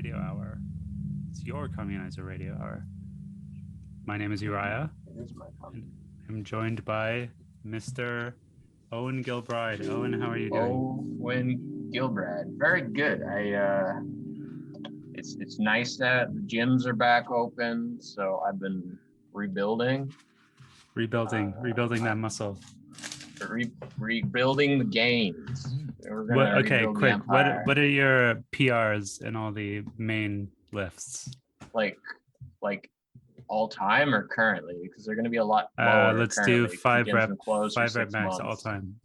Radio Hour. It's your Communizer Radio Hour. My name is Uriah. It is my comment. And I'm joined by Mr. Owen Gilbride. Owen, how are you doing? Owen Gilbride. Very good. It's nice that the gyms are back open, so I've been rebuilding. Rebuilding that muscle. Rebuilding the gains. We're gonna Okay, rebuild quick. the empire. What are your PRs in all the main lifts? Like all time or currently? Because they're gonna be a lot lower. Let's do five rep max all time.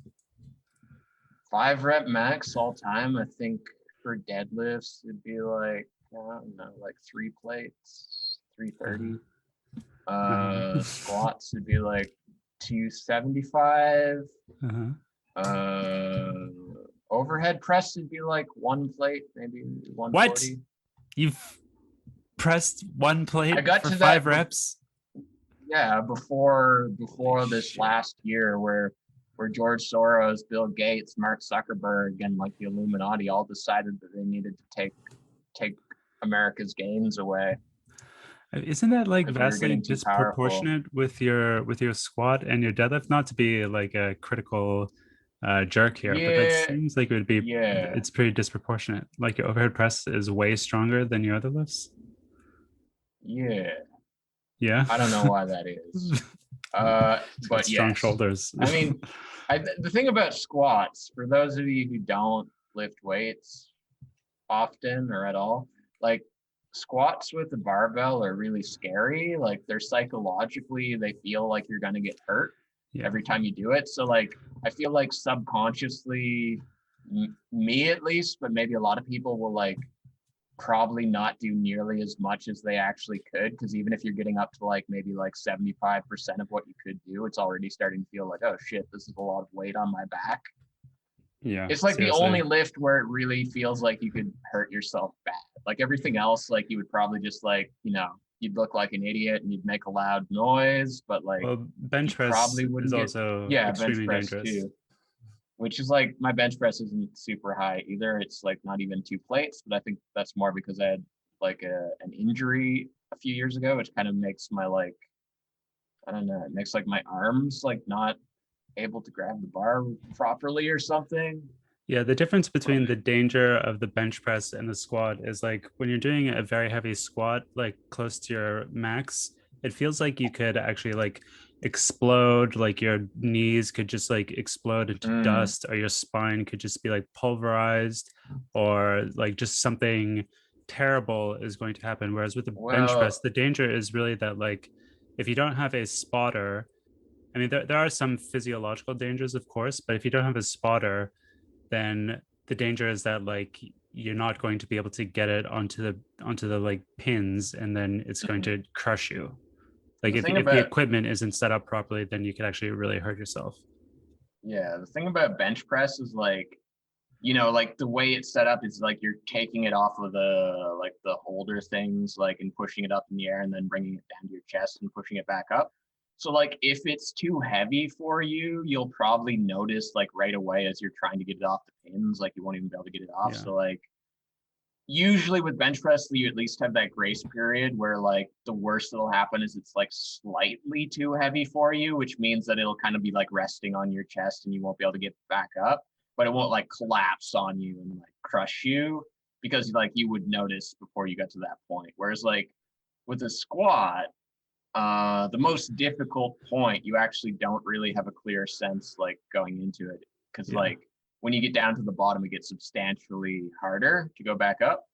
5 rep max all time. I think for deadlifts it'd be like, I don't know, like 3 plates, 330. Squats would be like 275. Overhead press would be like 1 plate, maybe 140. What? You've pressed 1 plate I got for to 5 reps? Yeah, before this last year where George Soros, Bill Gates, Mark Zuckerberg, and like the Illuminati all decided that they needed to take America's gains away. Isn't that like vastly disproportionate with your squat and your deadlift? Not to be like a critical jerk here, but that seems like it would be. Yeah, it's pretty disproportionate. Like your overhead press is way stronger than your other lifts. Yeah. I don't know why that is. But strong shoulders. I mean, the thing about squats, for those of you who don't lift weights often or at all, like squats with a barbell are really scary. Like they're psychologically, they feel like you're going to get hurt every time you do it. So like, I feel like subconsciously, me at least, but maybe a lot of people will like probably not do nearly as much as they actually could, because even if you're getting up to like maybe like 75% of what you could do, it's already starting to feel like, oh shit, this is a lot of weight on my back. It's like seriously. The only lift where it really feels like you could hurt yourself bad. Like everything else, like you would probably just like, you'd look like an idiot and you'd make a loud noise, but like bench press probably wouldn't is also extremely bench press dangerous too. Which is like my bench press isn't super high either. It's like not even 2 plates, but I think that's more because I had like an injury a few years ago, which kind of makes my like, I don't know, it makes like my arms like not able to grab the bar properly or something. Yeah, the difference between the danger of the bench press and the squat is like when you're doing a very heavy squat, like close to your max, it feels like you could actually like explode, like your knees could just like explode into dust, or your spine could just be like pulverized, or like just something terrible is going to happen. Whereas with the bench press, the danger is really that like if you don't have a spotter, I mean, there are some physiological dangers, of course, but if you don't have a spotter, then the danger is that like you're not going to be able to get it onto the like pins, and then it's going to crush you. Like if the equipment isn't set up properly, then you could actually really hurt yourself. Yeah, the thing about bench press is like, like the way it's set up is like you're taking it off of the holder things, like, and pushing it up in the air and then bringing it down to your chest and pushing it back up. So like if it's too heavy for you, you'll probably notice like right away as you're trying to get it off the pins, like you won't even be able to get it off. Yeah. So like usually with bench press, you at least have that grace period where like the worst that'll happen is it's like slightly too heavy for you, which means that it'll kind of be like resting on your chest and you won't be able to get back up, but it won't like collapse on you and like crush you, because like you would notice before you got to that point. Whereas like with a squat, the most difficult point, you actually don't really have a clear sense like going into it, because like when you get down to the bottom, it gets substantially harder to go back up,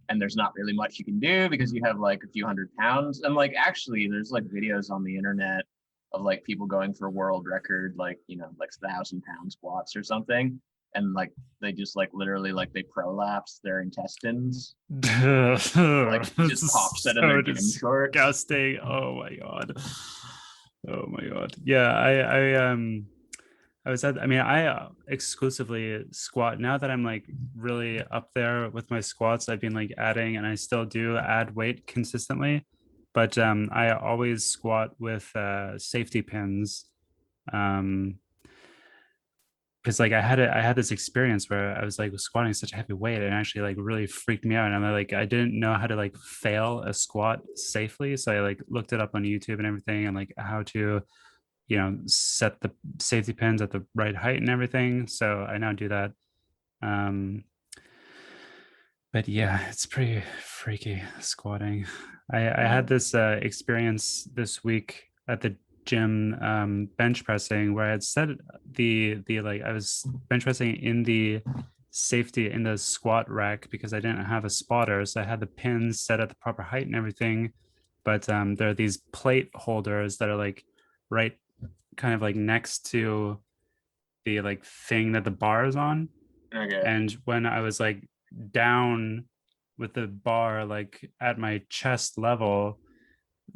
and there's not really much you can do because you have like a few 100 pounds. And like actually there's like videos on the internet of like people going for a world record, like like 1,000-pound squats or something, and like they just like literally like they prolapse their intestines. Like just pops it in their gym shorts. Disgusting. Oh my god. Yeah, I exclusively squat. Now that I'm like really up there with my squats, I've been like adding, and I still do add weight consistently, but I always squat with safety pins. because like I had this experience where I was like squatting such a heavy weight and actually like really freaked me out. And I like I didn't know how to like fail a squat safely. So I like looked it up on YouTube and everything and like how to, set the safety pins at the right height and everything. So I now do that. Um, but yeah, it's pretty freaky squatting. I had Mm, this experience this week at the gym, bench pressing, where I had set the like I was bench pressing in the safety in the squat rack because I didn't have a spotter, so I had the pins set at the proper height and everything. But there are these plate holders that are like right kind of like next to the like thing that the bar is on. okay. And when I was like down with the bar like at my chest level,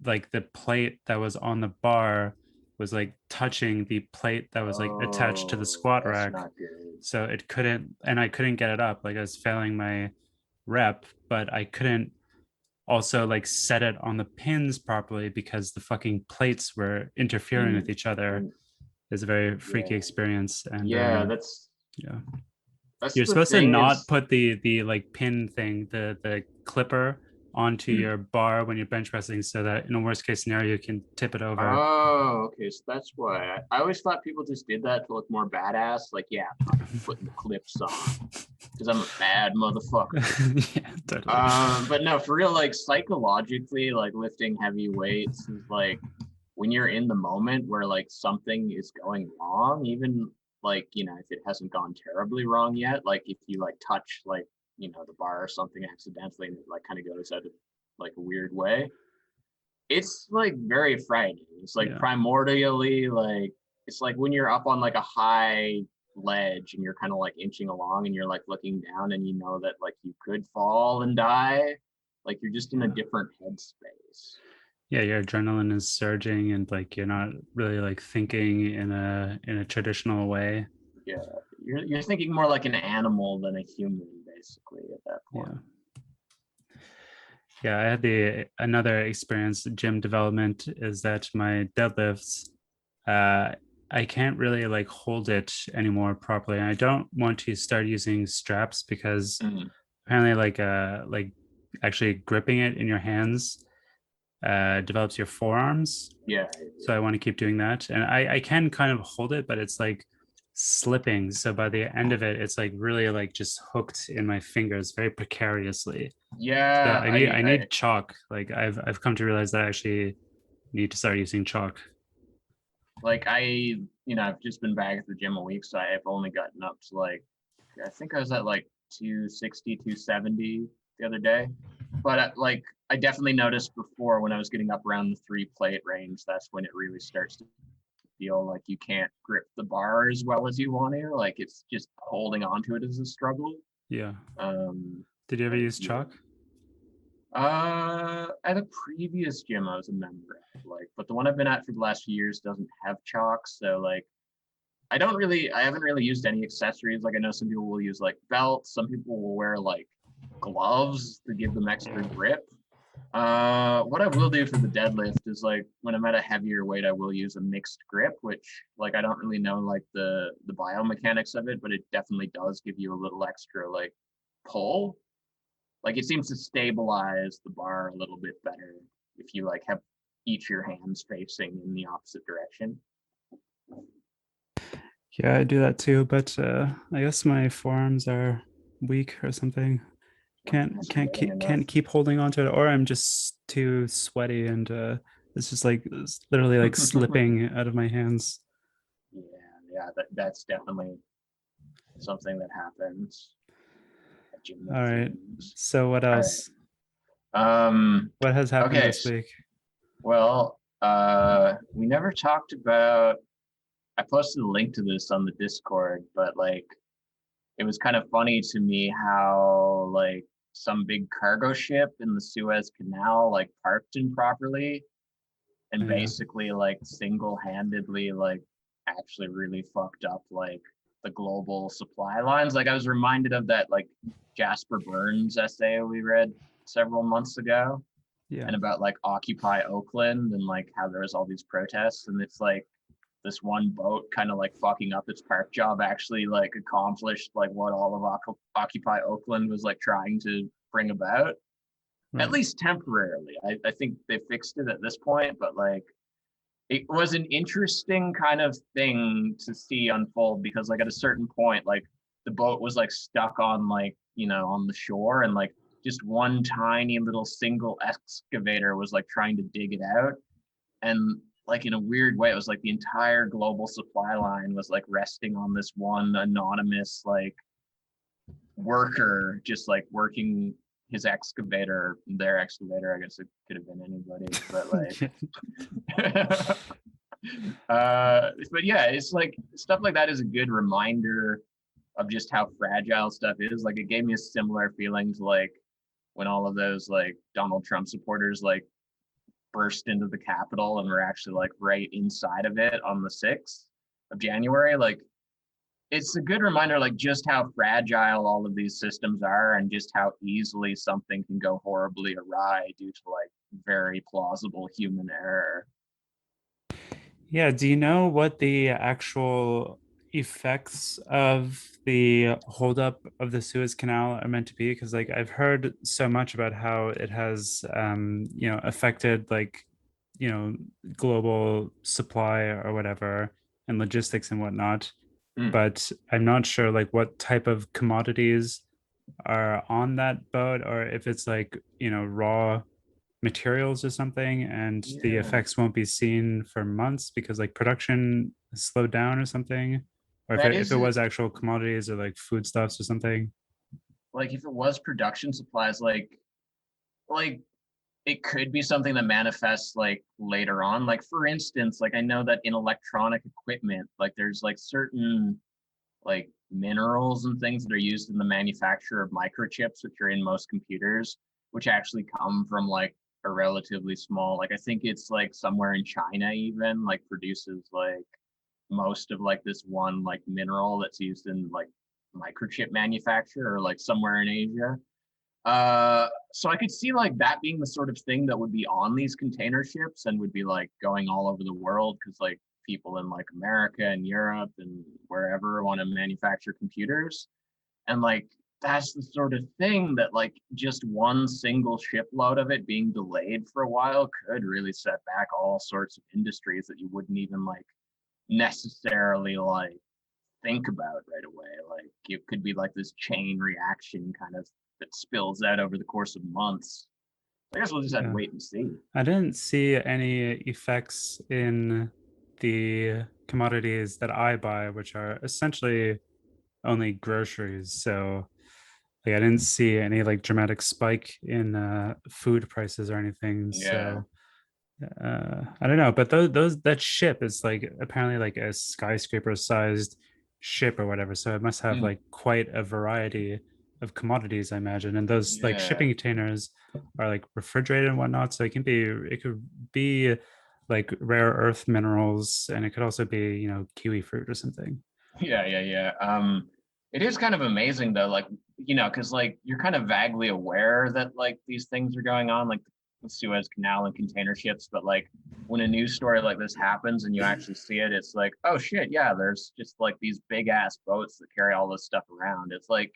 like the plate that was on the bar was like touching the plate that was like attached to the Oh, squat that's rack. not good. So it couldn't, and I couldn't get it up. Like I was failing my rep, but I couldn't also like set it on the pins properly because the fucking plates were interfering with Mm, each other. mm, It's a very freaky yeah, experience. And yeah. yeah, That's you're the supposed to thing not is, put the like pin thing, the clipper onto mm, your bar when you're bench pressing so that in a worst case scenario you can tip it over. oh, okay. So that's why I always thought people just did that to look more badass. Like, yeah, I'm not putting the clips on because I'm a bad motherfucker. Yeah, totally. But no, for real, like psychologically, like lifting heavy weights is like when you're in the moment where like something is going wrong, even like, if it hasn't gone terribly wrong yet, like if you like touch like, the bar or something accidentally and it like kind of goes out of like a weird way, it's like very frightening. It's like Yeah. primordially like it's like when you're up on like a high ledge and you're kind of like inching along and you're like looking down and you know that like you could fall and die. Like you're just in a Yeah. different headspace. Yeah, your adrenaline is surging and like you're not really like thinking in a traditional way. Yeah. You're thinking more like an animal than a human, basically, at that point. Yeah. Yeah, I had the another experience gym development is that my deadlifts, uh I can't really like hold it anymore properly. And I don't want to start using straps because Mm, apparently like actually gripping it in your hands develops your forearms. yeah. So I want to keep doing that. And I can kind of hold it, but it's like slipping. So by the end of it, it's like really like just hooked in my fingers very precariously. So Yeah. I need chalk. Like I've come to realize that I actually need to start using chalk. Like I've just been back at the gym a week, so I've only gotten up to like, I think I was at like 260, 270 the other day. But like, I definitely noticed before when I was getting up around the 3 plate range, that's when it really starts to feel like you can't grip the bar as well as you want to. Like it's just holding onto it is a struggle. Yeah. Um, Did you ever but use yeah. chalk? At a previous gym I was a member of, like, but the one I've been at for the last few years doesn't have chalk. So like I haven't really used any accessories. Like I know some people will use like belts, some people will wear like gloves to give them extra grip. What I will do for the deadlift is like when I'm at a heavier weight, I will use a mixed grip, which like I don't really know like the biomechanics of it, but it definitely does give you a little extra like pull. Like it seems to stabilize the bar a little bit better if you like have each your hands facing in the opposite direction. Yeah, I do that too, but I guess my forearms are weak or something. That's getting enough. Can't keep holding on to it, or I'm just too sweaty and it's just like it's literally like slipping out of my hands. Yeah, yeah, that's definitely something that happens at gym All right. things. So what All right. else? Um, What has happened okay. this week? Well, we never talked about, I posted a link to this on the Discord, but like it was kind of funny to me how like some big cargo ship in the Suez Canal like parked improperly and Yeah. basically like single-handedly like actually really fucked up like the global supply lines. Like I was reminded of that like Jasper Burns essay we read several months ago Yeah. and about like Occupy Oakland and like how there was all these protests and it's like this one boat kind of like fucking up its park job actually like accomplished like what all of Occupy Oakland was like trying to bring about, at Right. least temporarily. I think they fixed it at this point, but like it was an interesting kind of thing to see unfold because like at a certain point, like the boat was like stuck on like, you know, on the shore, and like just one tiny little single excavator was like trying to dig it out. And like in a weird way, it was like the entire global supply line was like resting on this one anonymous like worker just like working his excavator, their excavator. I guess it could have been anybody, but like but yeah, it's like stuff like that is a good reminder of just how fragile stuff is. Like it gave me a similar feeling to like when all of those like Donald Trump supporters like burst into the Capitol and were actually like right inside of it on the 6th of January. Like it's a good reminder like just how fragile all of these systems are and just how easily something can go horribly awry due to like very plausible human error. Yeah, do you know what the actual effects of the holdup of the Suez Canal are meant to be? Because like I've heard so much about how it has affected like, global supply or whatever and logistics and whatnot. Mm. But I'm not sure like what type of commodities are on that boat or if it's like, raw materials or something, and the Yeah, effects won't be seen for months because like production slowed down or something, or if that it is it. was actual commodities or like foodstuffs or something. Like if it was production supplies, like it could be something that manifests like later on. Like for instance, like I know that in electronic equipment, like there's like certain like minerals and things that are used in the manufacture of microchips, which are in most computers, which actually come from like a relatively small, like I think it's like somewhere in China even like produces like most of like this one like mineral that's used in like microchip manufacture, or like somewhere in Asia. So I could see like that being the sort of thing that would be on these container ships and would be like going all over the world because like people in like America and Europe and wherever want to manufacture computers. And like that's the sort of thing that like just one single shipload of it being delayed for a while could really set back all sorts of industries that you wouldn't even like necessarily like think about right away. Like it could be like this chain reaction kind of that spills out over the course of months. I guess we'll just have to Yeah, wait and see. I didn't see any effects in the commodities that I buy, which are essentially only groceries. So like I didn't see any like dramatic spike in food prices or anything. Yeah. So I don't know, but those that ship is like apparently like a skyscraper sized ship or whatever. So it must have Mm. like quite a variety of commodities, I imagine. And those like Yeah. shipping containers are like refrigerated and whatnot. So it could be like rare earth minerals, and it could also be, kiwi fruit or something. Yeah. It is kind of amazing though, like, you know, because like you're kind of vaguely aware that like these things are going on, like the Suez Canal and container ships, but like when a news story like this happens and you actually see it, it's like, oh shit, yeah, there's just like these big ass boats that carry all this stuff around. It's like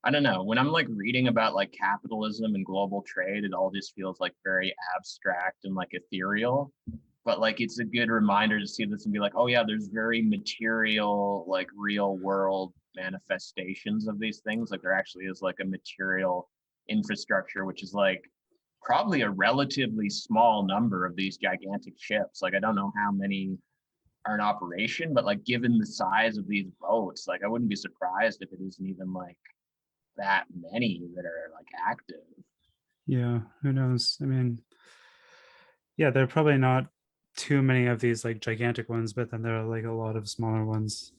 I don't know. When I'm like reading about like capitalism and global trade, it all just feels like very abstract and like ethereal. But like it's a good reminder to see this and be like, oh yeah, there's very material, like real world manifestations of these things. Like there actually is like a material infrastructure, which is like probably a relatively small number of these gigantic ships. Like I don't know how many are in operation, but like given the size of these boats, like I wouldn't be surprised if it isn't even like that many that are like active. Yeah, who knows? I mean, yeah, there are probably not too many of these like gigantic ones, but then there are like a lot of smaller ones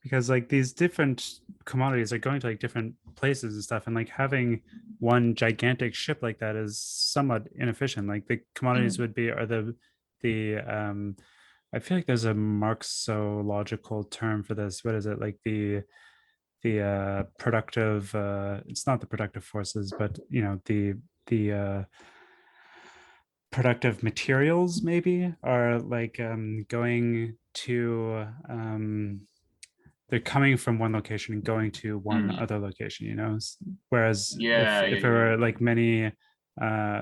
because like these different commodities are going to like different places and stuff, and like having one gigantic ship like that is somewhat inefficient. Like the commodities Mm. would be are the I feel like there's a Marxological term for this. What is it? Like the productive it's not the productive forces, but the productive materials maybe are like going to they're coming from one location and going to one Mm. other location, you know. Whereas Yeah, yeah, if it yeah. were like many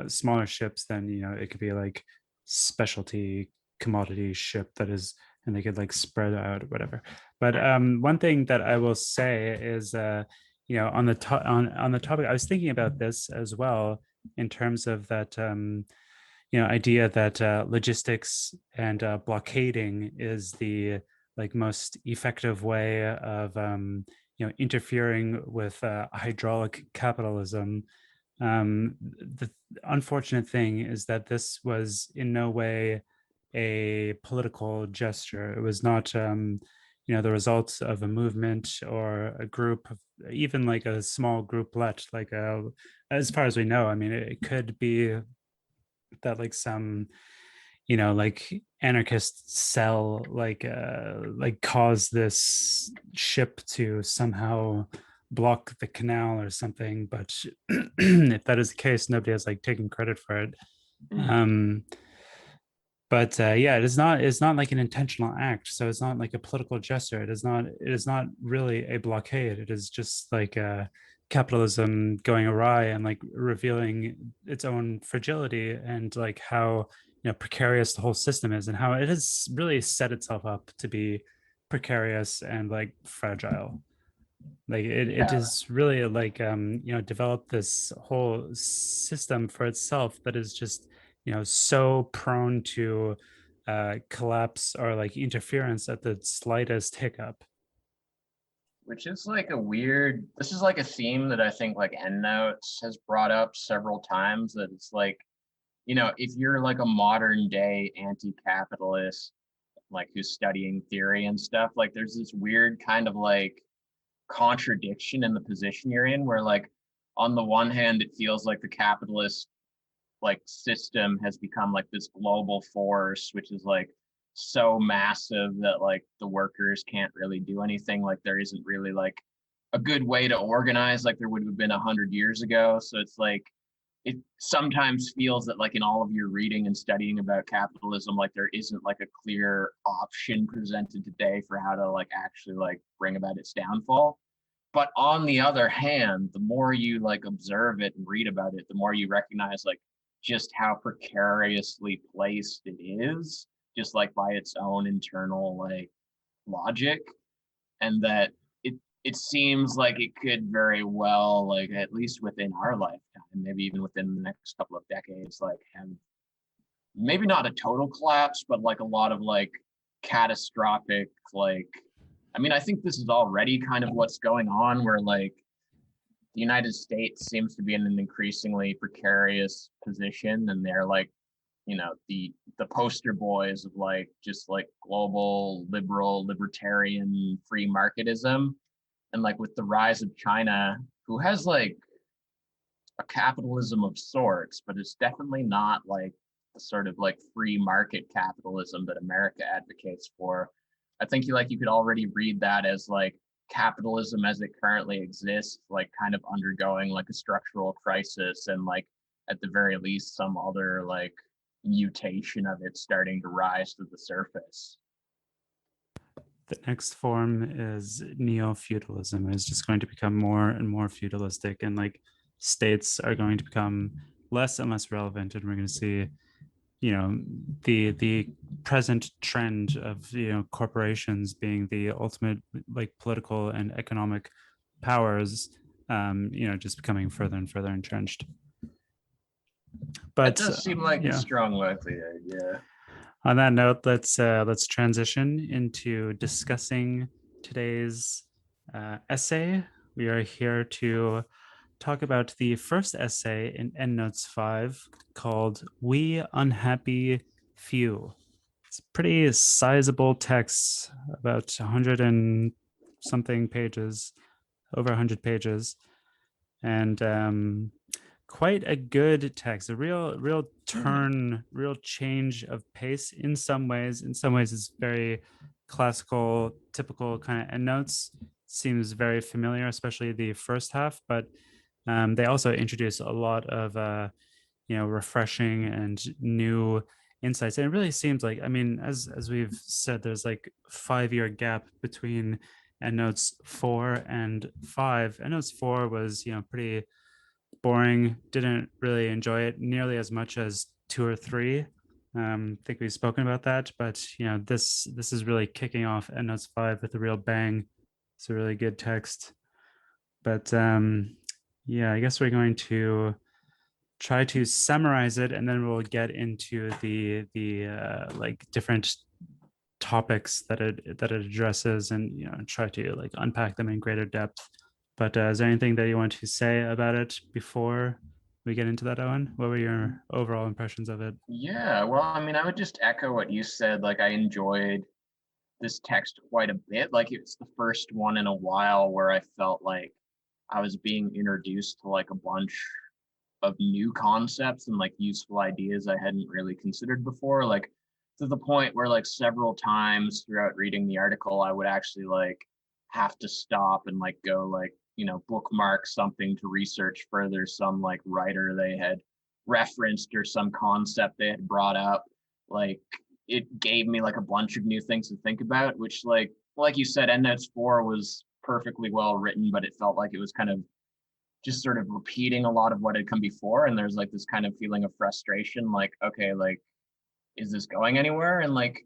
smaller ships, then you know it could be like specialty commodity ship that is, and they could like spread out or whatever. But one thing that I will say is you know, on the on the topic, I was thinking about this as well in terms of that you know, idea that logistics and blockading is the like most effective way of you know, interfering with hydraulic capitalism. The unfortunate thing is that this was in no way a political gesture. It was not you know, the result of a movement or a group, even like a small grouplet. Like as far as we know, I mean, it could be that like some, you know, like anarchist cell like cause this ship to somehow block the canal or something, but if that is the case, nobody has like taken credit for it. Mm. um but yeah, it's not like an intentional act, so it's not like a political gesture. It is not really a blockade. It is just like capitalism going awry and like revealing its own fragility and like how, you know, precarious the whole system is and how it has really set itself up to be precarious and like fragile. Like it Yeah, is really like you know, developed this whole system for itself that is just, you know, so prone to collapse or like interference at the slightest hiccup. which is like a weird. This is like a theme that I think like Endnotes has brought up several times. That it's like, you know, if you're like a modern day anti-capitalist, like who's studying theory and stuff, like there's this weird kind of like contradiction in the position you're in, where like on the one hand it feels like the capitalist like system has become like this global force, which is like so massive that like the workers can't really do anything. Like there isn't really like a good way to organize like there would have been 100 years ago. So it's like it sometimes feels that like in all of your reading and studying about capitalism, like there isn't like a clear option presented today for how to like actually like bring about its downfall. But on the other hand, the more you like observe it and read about it, the more you recognize like just how precariously placed it is, just like by its own internal like logic. And that it seems like it could very well, like at least within our lifetime, maybe even within the next couple of decades, like have maybe not a total collapse, but like a lot of like catastrophic, like I mean, I think this is already kind of what's going on, where like the United States seems to be in an increasingly precarious position, and they're like, you know, the poster boys of like just like global liberal libertarian free marketism. And like with the rise of China, who has like a capitalism of sorts, but it's definitely not like the sort of like free market capitalism that America advocates for. I think you could already read that as like capitalism as it currently exists, like kind of undergoing like a structural crisis, and like at the very least some other like mutation of it starting to rise to the surface. The next form is neo-feudalism. It's just going to become more and more feudalistic, and like states are going to become less and less relevant, and we're going to see, you know, the present trend of, you know, corporations being the ultimate like political and economic powers, you know, just becoming further and further entrenched. That But does seem like a yeah, strong likelihood, yeah. on that note, let's transition into discussing today's essay. We are here to talk about the first essay in Endnotes 5 called We Unhappy Few. It's a pretty sizable text, about 100 and something pages, over 100 pages, and quite a good text. A real Mm. turn, real change of pace in some ways. In some ways, it's very classical, typical kind of endnotes. Seems very familiar, especially the first half, but they also introduce a lot of refreshing and new insights. And it really seems like, I mean, as we've said, there's like 5 year gap between Endnotes 4 and 5. Endnotes 4 was, pretty boring. Didn't really enjoy it nearly as much as 2 or 3. I think we've spoken about that, but this is really kicking off Endnotes 5 with a real bang. It's a really good text. But yeah, I guess we're going to try to summarize it, and then we'll get into the like different topics that it addresses, and try to like unpack them in greater depth. But is there anything that you want to say about it before we get into that, Owen? What were your overall impressions of it? Yeah, well, I mean, I would just echo what you said. Like, I enjoyed this text quite a bit. Like, it's the first one in a while where I felt like I was being introduced to like a bunch of new concepts and like useful ideas I hadn't really considered before. Like, to the point where like several times throughout reading the article, I would actually like have to stop and like go like, bookmark something to research further, some like writer they had referenced or some concept they had brought up. Like, it gave me like a bunch of new things to think about, which like you said, Endnotes 4 was perfectly well written, but it felt like it was kind of just sort of repeating a lot of what had come before. And there's like this kind of feeling of frustration, like, okay, like, is this going anywhere? And like,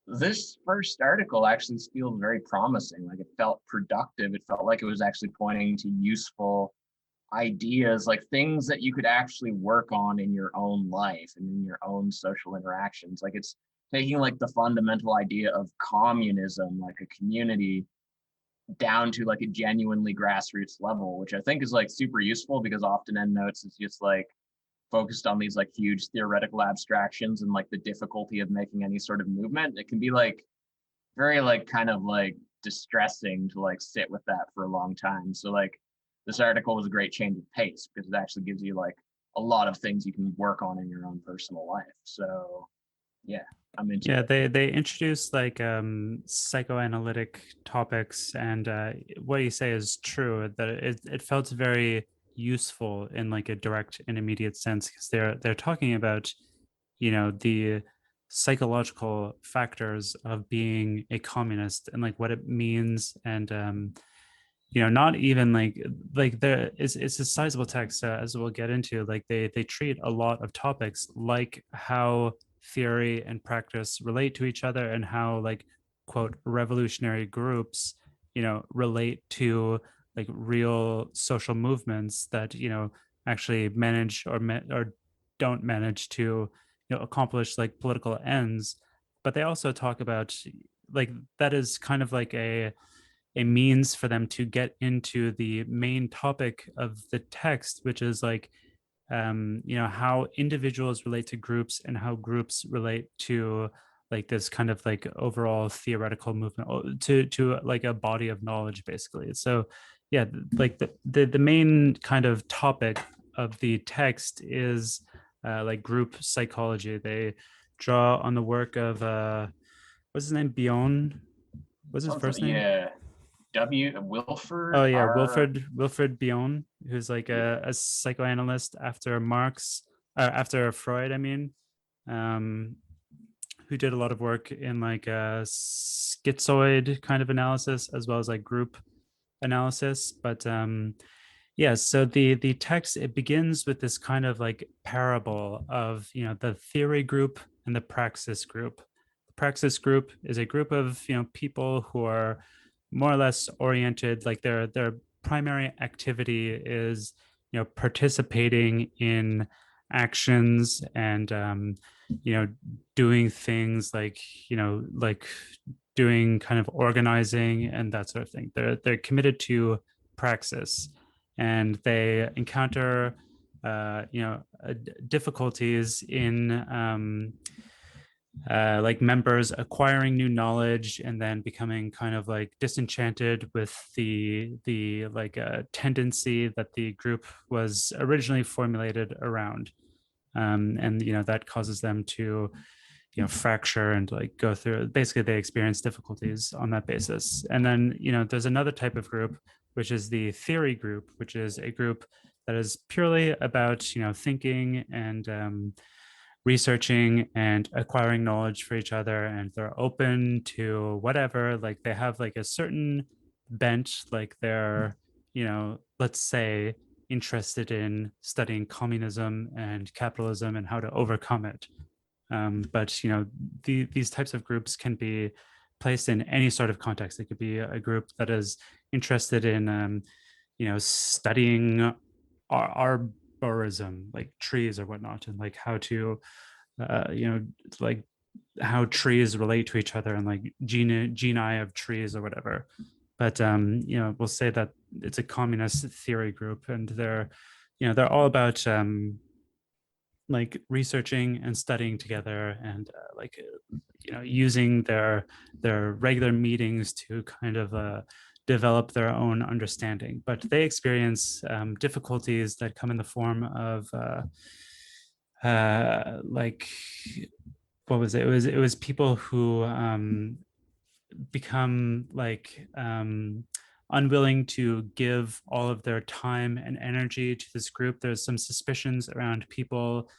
this first article actually feels very promising. Like, it felt productive. It felt like it was actually pointing to useful ideas, like things that you could actually work on in your own life and in your own social interactions. Like, it's taking like the fundamental idea of communism, like a community, down to like a genuinely grassroots level, which I think is like super useful because often Endnotes is just like focused on these like huge theoretical abstractions and like the difficulty of making any sort of movement. It can be like very like kind of like distressing to like sit with that for a long time. So like this article was a great change of pace because it actually gives you like a lot of things you can work on in your own personal life. So yeah, I'm into Yeah, it. they introduced like psychoanalytic topics, and what you say is true, that it felt very useful in like a direct and immediate sense, because they're talking about the psychological factors of being a communist, and like what it means. And not even like there is, it's a sizable text, as we'll get into. Like they treat a lot of topics, like how theory and practice relate to each other, and how like quote revolutionary groups relate to like real social movements that actually manage or don't manage to accomplish like political ends. But they also talk about like that is kind of like a means for them to get into the main topic of the text, which is like how individuals relate to groups, and how groups relate to like this kind of like overall theoretical movement, to like a body of knowledge, basically. So yeah, like the main kind of topic of the text is like group psychology. They draw on the work of what's his name, Bion. What's his Sounds like, first name? yeah, Oh Wilford yeah, R. Wilfred Bion, who's like Yeah. a psychoanalyst after Marx, after Freud, I mean, um, who did a lot of work in like schizoid kind of analysis, as well as like group analysis. But yeah, so the text, it begins with this kind of like parable of the theory group and the praxis group. The praxis group is a group of people who are more or less oriented, like their primary activity is participating in actions, and you know doing things like like doing kind of organizing and that sort of thing. They're committed to praxis, and they encounter difficulties in like members acquiring new knowledge, and then becoming kind of like disenchanted with the like tendency that the group was originally formulated around. And that causes them to fracture and like go through. Basically, they experience difficulties on that basis. And then there's another type of group, which is the theory group, which is a group that is purely about thinking and researching and acquiring knowledge for each other, and they're open to whatever. Like they have like a certain bent, like they're let's say interested in studying communism and capitalism and how to overcome it. But these types of groups can be placed in any sort of context. It could be a group that is interested in studying arborism, like trees or whatnot, and like how to like how trees relate to each other and like genii of trees or whatever. But we'll say that it's a communist theory group, and they're all about like researching and studying together, and like using their regular meetings to kind of develop their own understanding. But they experience difficulties that come in the form of like what was it? It was people who become like unwilling to give all of their time and energy to this group. There's some suspicions around people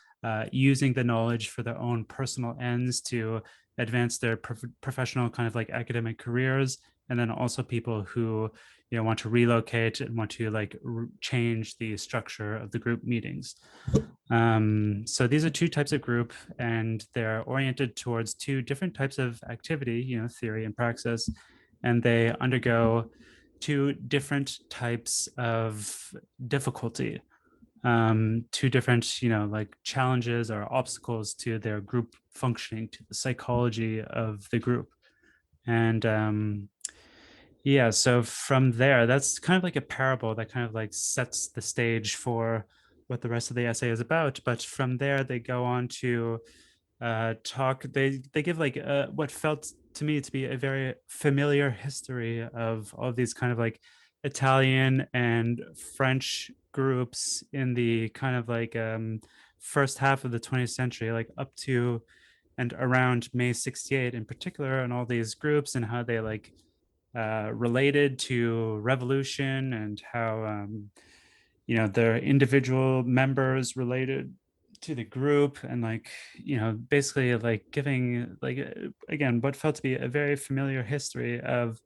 using the knowledge for their own personal ends to advance their professional kind of like academic careers, and then also people who want to relocate and want to like change the structure of the group meetings. So these are two types of group, and they're oriented towards two different types of activity, theory and praxis, and they undergo two different types of difficulty, two different, like challenges or obstacles to their group functioning, to the psychology of the group. And yeah, so from there, that's kind of like a parable that kind of like sets the stage for what the rest of the essay is about. But from there, they go on to talk. They give like what felt to me to be a very familiar history of all of these kind of like Italian and French groups in the kind of like first half of the 20th century, like up to and around May 68 in particular, and all these groups and how they like related to revolution, and how their individual members related to the group, and like basically like giving like again what felt to be a very familiar history of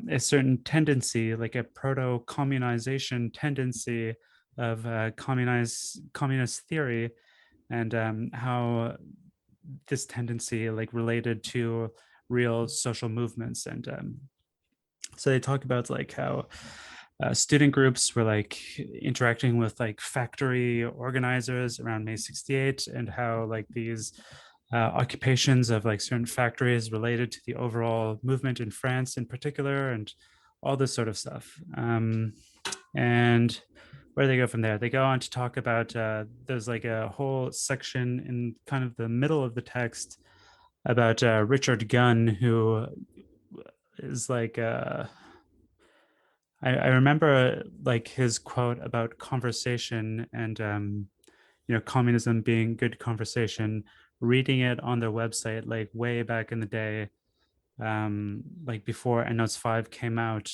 a certain tendency, like a proto-communization tendency of communist theory, and how this tendency like related to real social movements. And so they talk about like how student groups were like interacting with like factory organizers around May 68, and how like these occupations of like certain factories related to the overall movement in France in particular, and all this sort of stuff. And where do they go from there? They go on to talk about there's like a whole section in kind of the middle of the text about Richard Gunn, who is like I remember like his quote about conversation and communism being good conversation, reading it on their website like way back in the day, like before Endnotes 5 came out,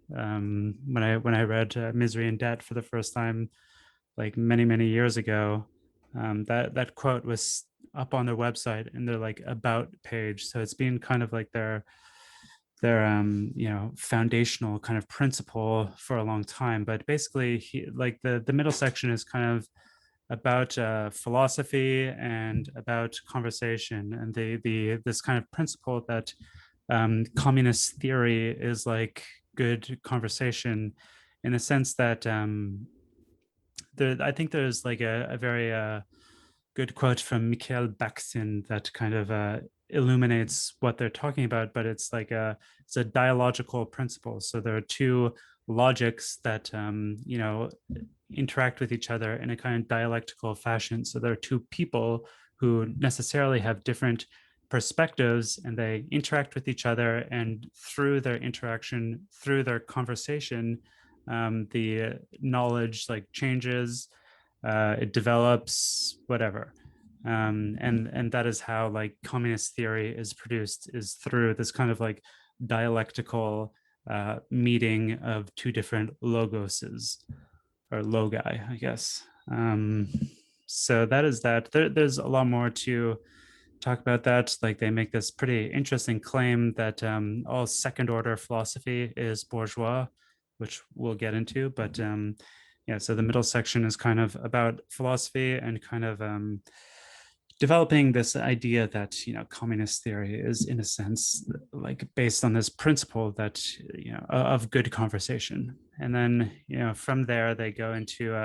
when I read Misery and Debt for the first time, like many years ago. That quote was up on their website in their like about page, so it's been kind of like their foundational kind of principle for a long time. But basically like the middle section is kind of about philosophy and about conversation, and the this kind of principle that communist theory is like good conversation, in the sense that I think there's like a very good quote from Mikhail Bakhtin that kind of illuminates what they're talking about. But it's a dialogical principle. So there are two logics that interact with each other in a kind of dialectical fashion. So there are two people who necessarily have different perspectives, and they interact with each other, and through their interaction, through their conversation, the knowledge like changes, it develops, whatever. And that is how like communist theory is produced, is through this kind of like dialectical meeting of two different logoses. or logi, I guess. So that is that. There's a lot more to talk about that. Like they make this pretty interesting claim that all second order philosophy is bourgeois, which we'll get into. But yeah, so the middle section is kind of about philosophy and kind of developing this idea that communist theory is in a sense like based on this principle that of good conversation. And then from there they go into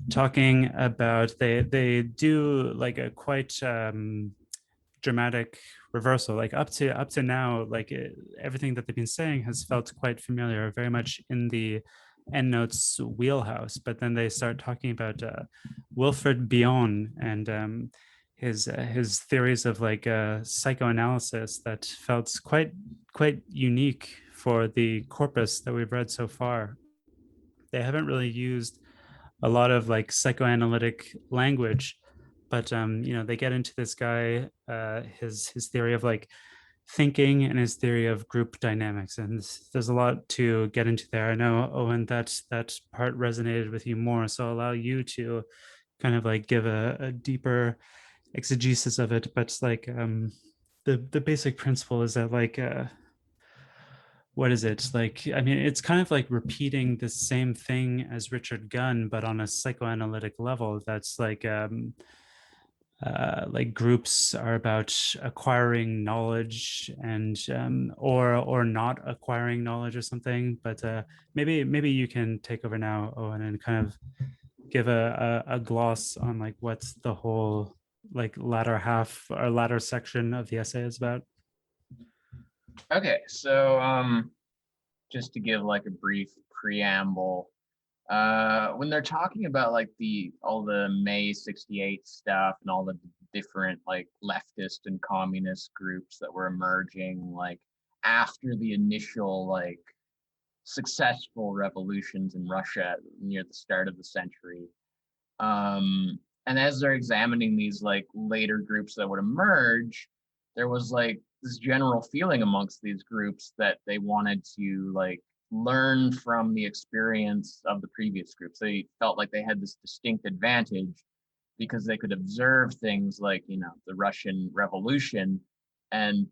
talking about they do like a quite dramatic reversal. Like up to now, like everything that they've been saying has felt quite familiar, very much in the Endnotes wheelhouse. But then they start talking about Wilfred Bion and his theories of like psychoanalysis that felt quite unique for the corpus that we've read so far. They haven't really used a lot of like psychoanalytic language, but they get into this guy, his theory of like thinking and his theory of group dynamics, and there's a lot to get into there. I know, Owen, that part resonated with you more, so I'll allow you to kind of like give a deeper exegesis of it. But like the basic principle is that like what is it like? I mean, it's kind of like repeating the same thing as Richard Gunn, but on a psychoanalytic level. That's like groups are about acquiring knowledge and or not acquiring knowledge or something. But maybe you can take over now, Owen, and kind of give a gloss on like what's the whole like latter half or latter section of the essay is about. Okay, so just to give like a brief preamble, when they're talking about like the all the May 68 stuff and all the different like leftist and communist groups that were emerging like after the initial like successful revolutions in Russia near the start of the century. And as they're examining these like later groups that would emerge, there was like this general feeling amongst these groups that they wanted to like learn from the experience of the previous groups. They felt like they had this distinct advantage because they could observe things like, the Russian Revolution and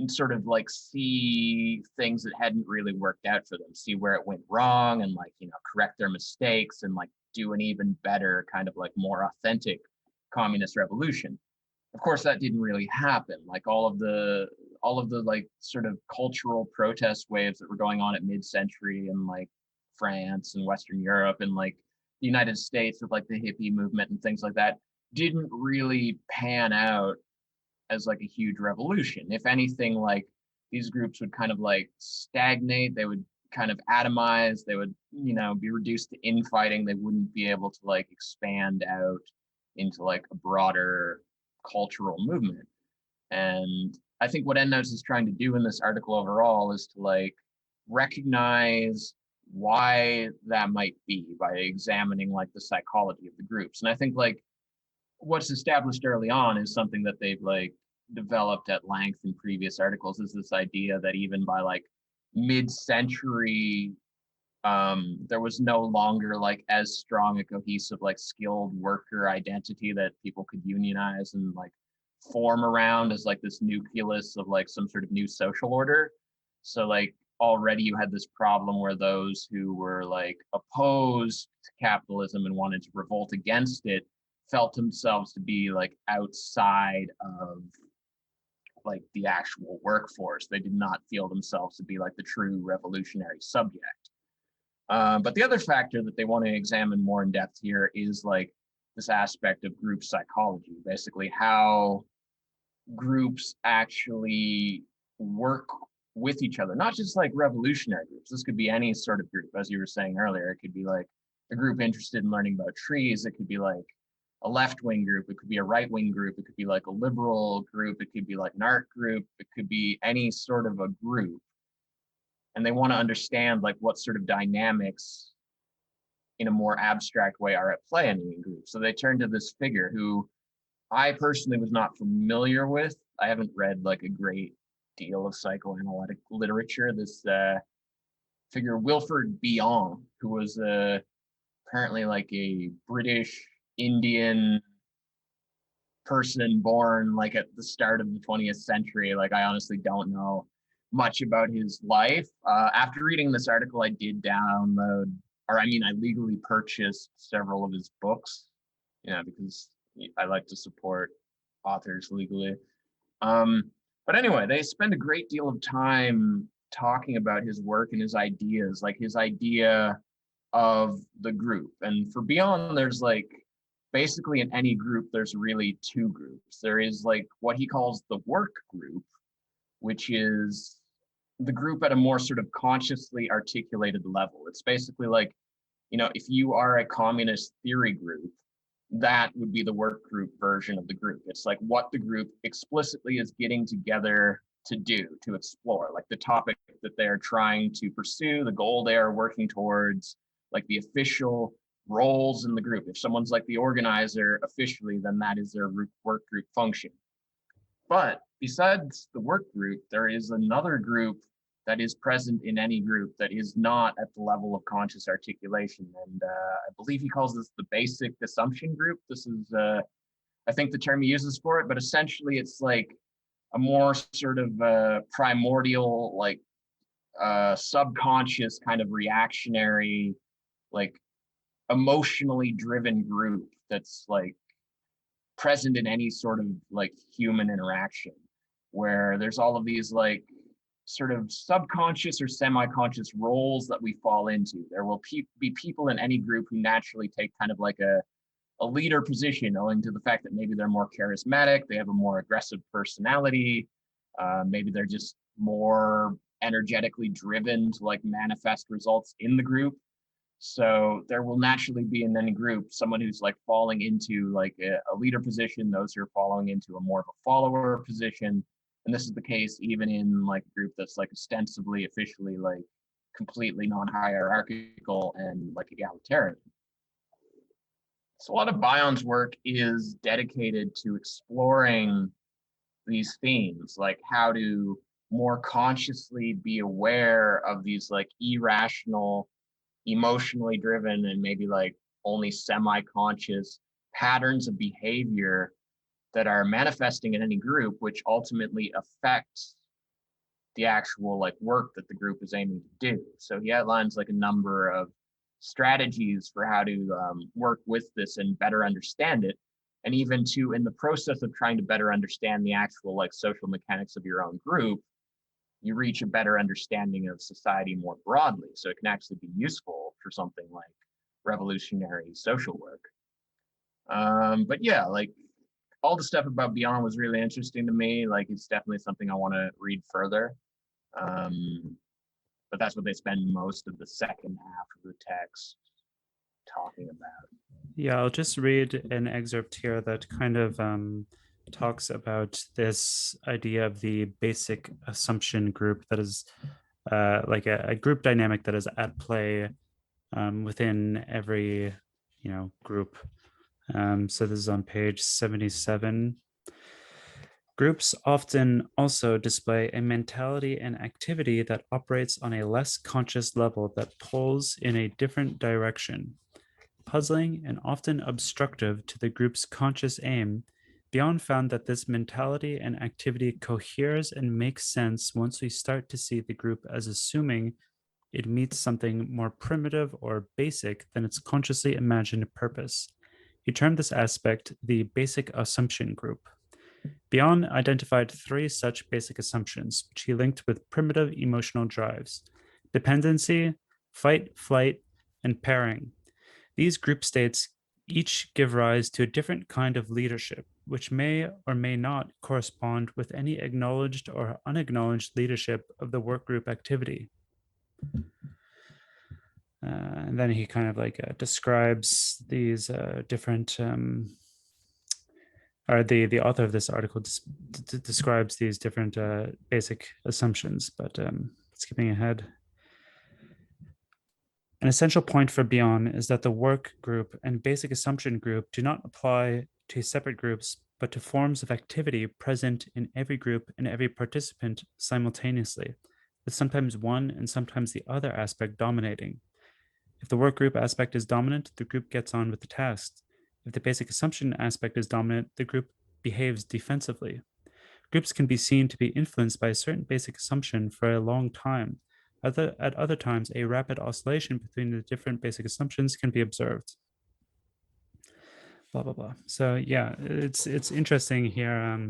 sort of like see things that hadn't really worked out for them, see where it went wrong and like, correct their mistakes and like do an even better kind of like more authentic communist revolution. Of course, that didn't really happen. Like all of the like sort of cultural protest waves that were going on at mid-century in like France and Western Europe and like the United States with like the hippie movement and things like that didn't really pan out as like a huge revolution. If anything, like these groups would kind of like stagnate, they would kind of atomize, they would, be reduced to infighting. They wouldn't be able to like expand out into like a broader cultural movement. And I think what Endnotes is trying to do in this article overall is to like recognize why that might be by examining like the psychology of the groups. And I think like what's established early on is something that they've like developed at length in previous articles, is this idea that even by like mid-century there was no longer like as strong a cohesive like skilled worker identity that people could unionize and like form around as like this nucleus of like some sort of new social order. So like already you had this problem where those who were like opposed to capitalism and wanted to revolt against it felt themselves to be like outside of like the actual workforce. They did not feel themselves to be like the true revolutionary subject. But the other factor that they want to examine more in depth here is like this aspect of group psychology, basically how groups actually work with each other, not just like revolutionary groups. This could be any sort of group, as you were saying earlier. It could be like a group interested in learning about trees. It could be like a left-wing group. It could be a right-wing group. It could be like a liberal group. It could be like an art group. It could be any sort of a group. And they want to understand like what sort of dynamics in a more abstract way are at play in any group. So they turn to this figure who I personally was not familiar with. I haven't read like a great deal of psychoanalytic literature. This figure, Wilfred Bion, who was a apparently like a British Indian person born like at the start of the 20th century. Like I honestly don't know much about his life. After reading this article, I did download, or I mean, I legally purchased several of his books, because I like to support authors legally. But anyway, they spend a great deal of time talking about his work and his ideas, like his idea of the group. And for Bion, there's like basically in any group, there's really two groups. There is like what he calls the work group, which is the group at a more sort of consciously articulated level. It's basically like, if you are a communist theory group, that would be the work group version of the group. It's like what the group explicitly is getting together to do, to explore, like the topic that they're trying to pursue, the goal they are working towards, like the official roles in the group. If someone's like the organizer officially, then that is their work group function. But besides the work group, there is another group that is present in any group that is not at the level of conscious articulation. And I believe he calls this the basic assumption group. This is, I think, the term he uses for it, but essentially it's like a more sort of primordial, like subconscious kind of reactionary, like emotionally driven group that's like present in any sort of like human interaction, where there's all of these like sort of subconscious or semi-conscious roles that we fall into. There will be people in any group who naturally take kind of like a leader position, owing to the fact that maybe they're more charismatic, they have a more aggressive personality, maybe they're just more energetically driven to like manifest results in the group. So there will naturally be in any group someone who's like falling into like a leader position, those who are following into a more of a follower position. And this is the case even in like a group that's like ostensibly, officially, like completely non-hierarchical and like egalitarian. So a lot of Bion's work is dedicated to exploring these themes, like how to more consciously be aware of these like irrational, emotionally driven, and maybe like only semi-conscious patterns of behavior that are manifesting in any group, which ultimately affects the actual like work that the group is aiming to do. So he outlines like a number of strategies for how to work with this and better understand it, and even to, in the process of trying to better understand the actual like social mechanics of your own group, you reach a better understanding of society more broadly. So it can actually be useful for something like revolutionary social work. But yeah, like all the stuff about Bion was really interesting to me. Like it's definitely something I want to read further. But that's what they spend most of the second half of the text talking about. Yeah, I'll just read an excerpt here that kind of talks about this idea of the basic assumption group that is like a group dynamic that is at play within every group. So this is on page 77. Groups often also display a mentality and activity that operates on a less conscious level that pulls in a different direction. Puzzling and often obstructive to the group's conscious aim, Bion found that this mentality and activity coheres and makes sense once we start to see the group as assuming it meets something more primitive or basic than its consciously imagined purpose. He termed this aspect the basic assumption group. Bion identified three such basic assumptions, which he linked with primitive emotional drives: dependency, fight, flight, and pairing. These group states each give rise to a different kind of leadership, which may or may not correspond with any acknowledged or unacknowledged leadership of the workgroup activity. And then he kind of like describes these different or the author of this article describes these different basic assumptions, but skipping ahead. An essential point for Bion is that the work group and basic assumption group do not apply to separate groups, but to forms of activity present in every group and every participant simultaneously, with sometimes one and sometimes the other aspect dominating. If the work group aspect is dominant, the group gets on with the task. If the basic assumption aspect is dominant, the group behaves defensively. Groups can be seen to be influenced by a certain basic assumption for a long time. At other times, a rapid oscillation between the different basic assumptions can be observed. Blah blah blah. So yeah, it's interesting here.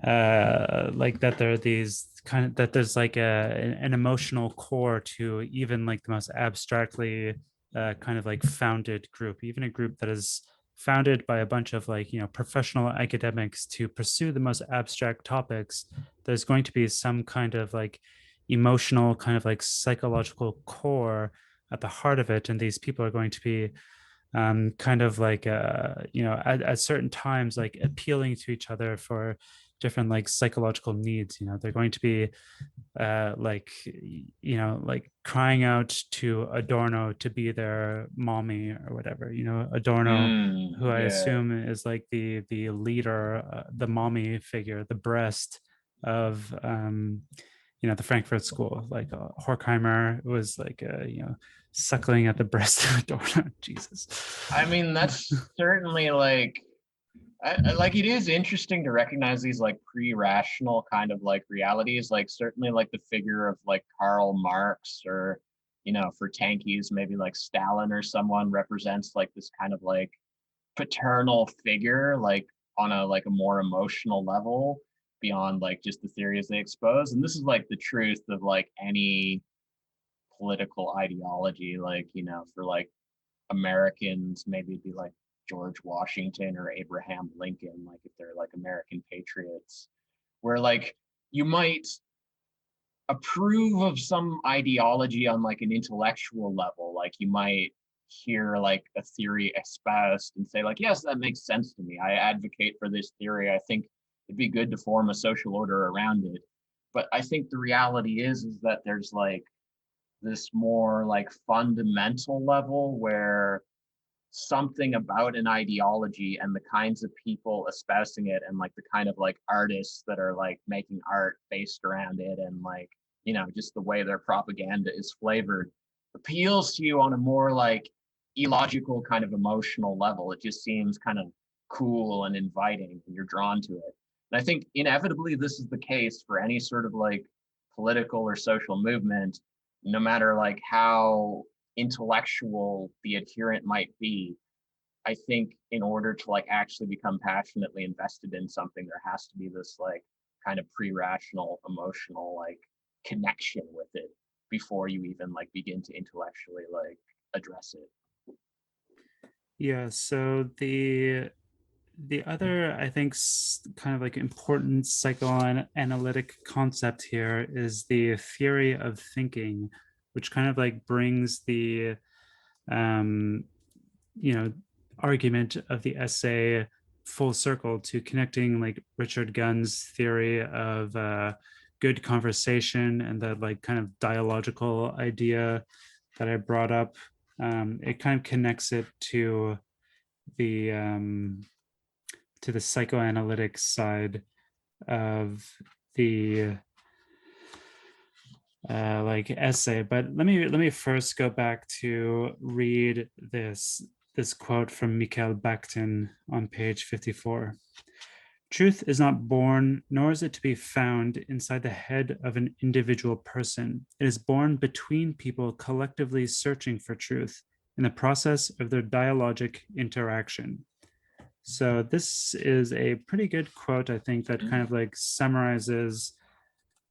Like that there are these kind of that there's like an emotional core to even like the most abstractly kind of like founded group, even a group that is founded by a bunch of like professional academics to pursue the most abstract topics. There's going to be some kind of like emotional kind of like psychological core at the heart of it, and these people are going to be kind of like at certain times like appealing to each other for different like psychological needs. They're going to be like like crying out to Adorno to be their mommy or whatever. Adorno, who I Yeah. assume is like the leader, the mommy figure, the breast of the Frankfurt School. Like Horkheimer was like suckling at the breast of Adorno. Jesus. I mean, that's certainly like like it is interesting to recognize these like pre-rational kind of like realities, like certainly like the figure of like Karl Marx, or for tankies maybe like Stalin or someone, represents like this kind of like paternal figure, like on a more emotional level beyond like just the theories they expose. And this is like the truth of like any political ideology, like for like Americans, maybe it'd be like George Washington or Abraham Lincoln, like if they're like American patriots, where like you might approve of some ideology on like an intellectual level. Like you might hear like a theory espoused and say like, yes, that makes sense to me. I advocate for this theory. I think it'd be good to form a social order around it. But I think the reality is that there's like this more like fundamental level where something about an ideology and the kinds of people espousing it, and like the kind of like artists that are like making art based around it, and like just the way their propaganda is flavored, appeals to you on a more like illogical kind of emotional level. It just seems kind of cool and inviting, and you're drawn to it. And I think inevitably this is the case for any sort of like political or social movement, no matter like how intellectual the adherent might be. I think in order to like actually become passionately invested in something, there has to be this like kind of pre-rational emotional like connection with it before you even like begin to intellectually like address it. Yeah, so the other, I think, kind of like important psychoanalytic concept here is the theory of thinking, which kind of like brings the um, you know argument of the essay full circle to connecting like Richard Gunn's theory of good conversation and the like kind of dialogical idea that I brought up. It kind of connects it the to the psychoanalytic side of the like essay. But let me first go back to read this quote from Mikhail Bakhtin on page 54. Truth is not born, nor is it to be found inside the head of an individual person. It is born between people collectively searching for truth in the process of their dialogic interaction. So this is a pretty good quote, I think, that kind of like summarizes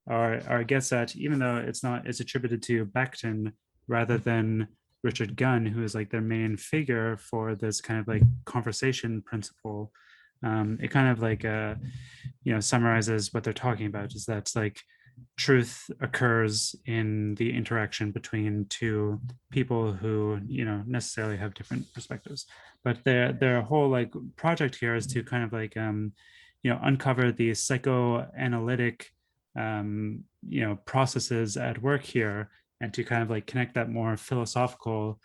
or gets at, even though it's attributed to Bakhtin rather than Richard Gunn, who is like their main figure for this kind of like conversation principle. It kind of like summarizes what they're talking about, is that like truth occurs in the interaction between two people who necessarily have different perspectives, but their whole like project here is to kind of like uncover the psychoanalytic processes at work here, and to kind of like connect that more philosophical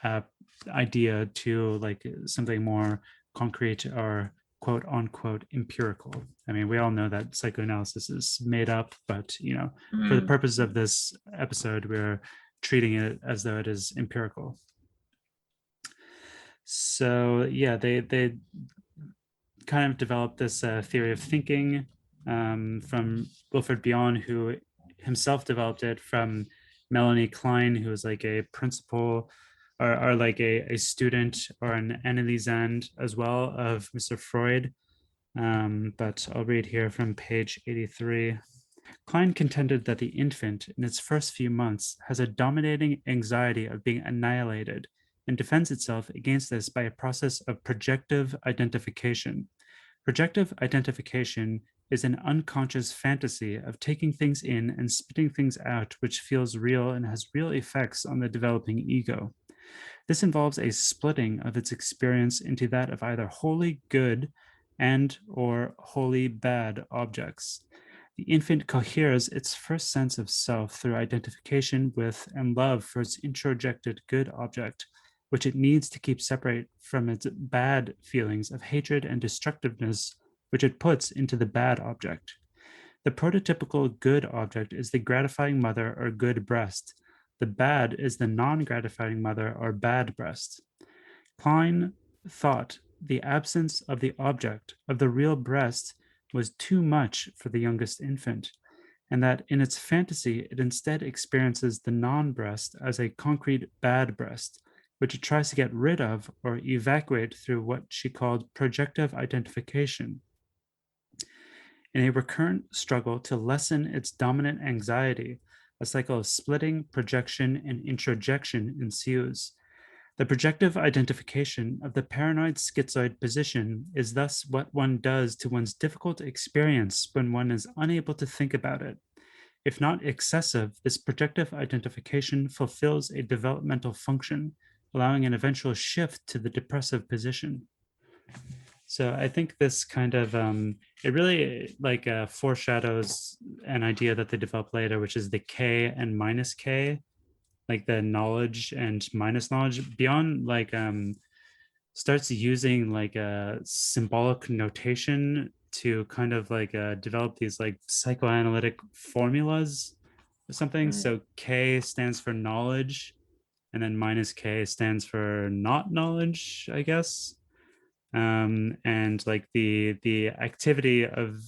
uh, idea to like something more concrete or quote unquote empirical. I mean, we all know that psychoanalysis is made up, but for the Mm. purpose of this episode, we're treating it as though it is empirical. So yeah, they kind of developed this theory of thinking from Wilfred Bion, who himself developed it from Melanie Klein, who was like a principal or like a student or an enemies end as well of Mr. Freud. But I'll read here from page 83. Klein contended that the infant, in its first few months, has a dominating anxiety of being annihilated and defends itself against this by a process of projective identification. Projective identification is an unconscious fantasy of taking things in and spitting things out, which feels real and has real effects on the developing ego. This involves a splitting of its experience into that of either wholly good and or wholly bad objects. The infant coheres its first sense of self through identification with and love for its introjected good object, which it needs to keep separate from its bad feelings of hatred and destructiveness, which it puts into the bad object. The prototypical good object is the gratifying mother or good breast. The bad is the non gratifying mother or bad breast. Klein thought the absence of the object of the real breast was too much for the youngest infant, and that in its fantasy it instead experiences the non breast as a concrete bad breast, which it tries to get rid of or evacuate through what she called projective identification. In a recurrent struggle to lessen its dominant anxiety, a cycle of splitting, projection, and introjection ensues. The projective identification of the paranoid schizoid position is thus what one does to one's difficult experience when one is unable to think about it. If not excessive, this projective identification fulfills a developmental function, allowing an eventual shift to the depressive position. So I think this kind of it really like foreshadows an idea that they develop later, which is the K and minus K, like the knowledge and minus knowledge. Beyond like starts using like a symbolic notation to kind of like develop these like psychoanalytic formulas or something. Mm. So K stands for knowledge, and then minus K stands for not knowledge, I guess. And like the activity of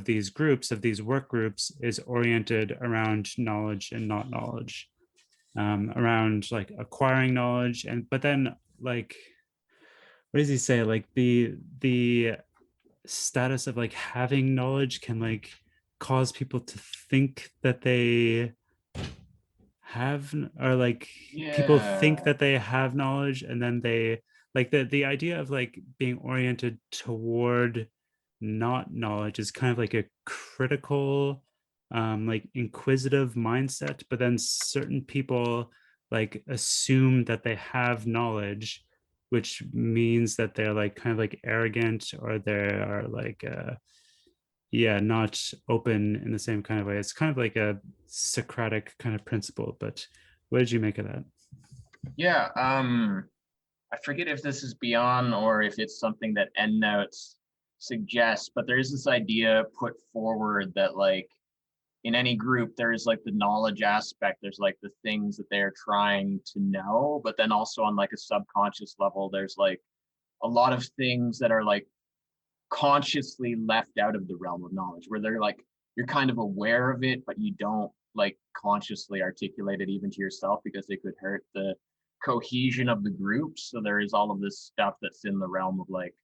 these groups, of these work groups, is oriented around knowledge and not knowledge, around like acquiring knowledge, and but then like what does he say, like the status of like having knowledge can like cause people to think that they have, or like people think Yeah. that they have knowledge, and then they like the idea of like being oriented toward not knowledge is kind of like a critical like inquisitive mindset, but then certain people like assume that they have knowledge, which means that they're like kind of like arrogant, or they are like yeah, not open in the same kind of way. It's kind of like a Socratic kind of principle. But what did you make of that? Yeah. I forget if this is beyond or if it's something that Endnotes suggests, but there is this idea put forward that like in any group, there's like the knowledge aspect, there's like the things that they're trying to know, but then also on like a subconscious level, there's like a lot of things that are like consciously left out of the realm of knowledge, where they're like, you're kind of aware of it, but you don't like consciously articulate it even to yourself because they could hurt the cohesion of the group. So there is all of this stuff that's in the realm of like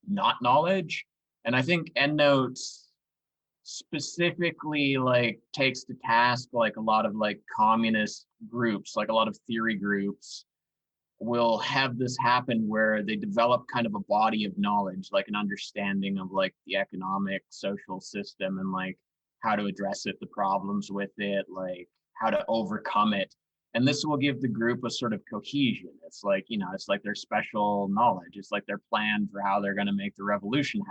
not knowledge. And I think Endnotes specifically like takes to task like a lot of like communist groups, like a lot of theory groups will have this happen where they develop kind of a body of knowledge, like an understanding of like the economic social system and like how to address it, the problems with it, like how to overcome it. And this will give the group a sort of cohesion. It's like, you know, it's like their special knowledge. It's like their plan for how they're going to make the revolution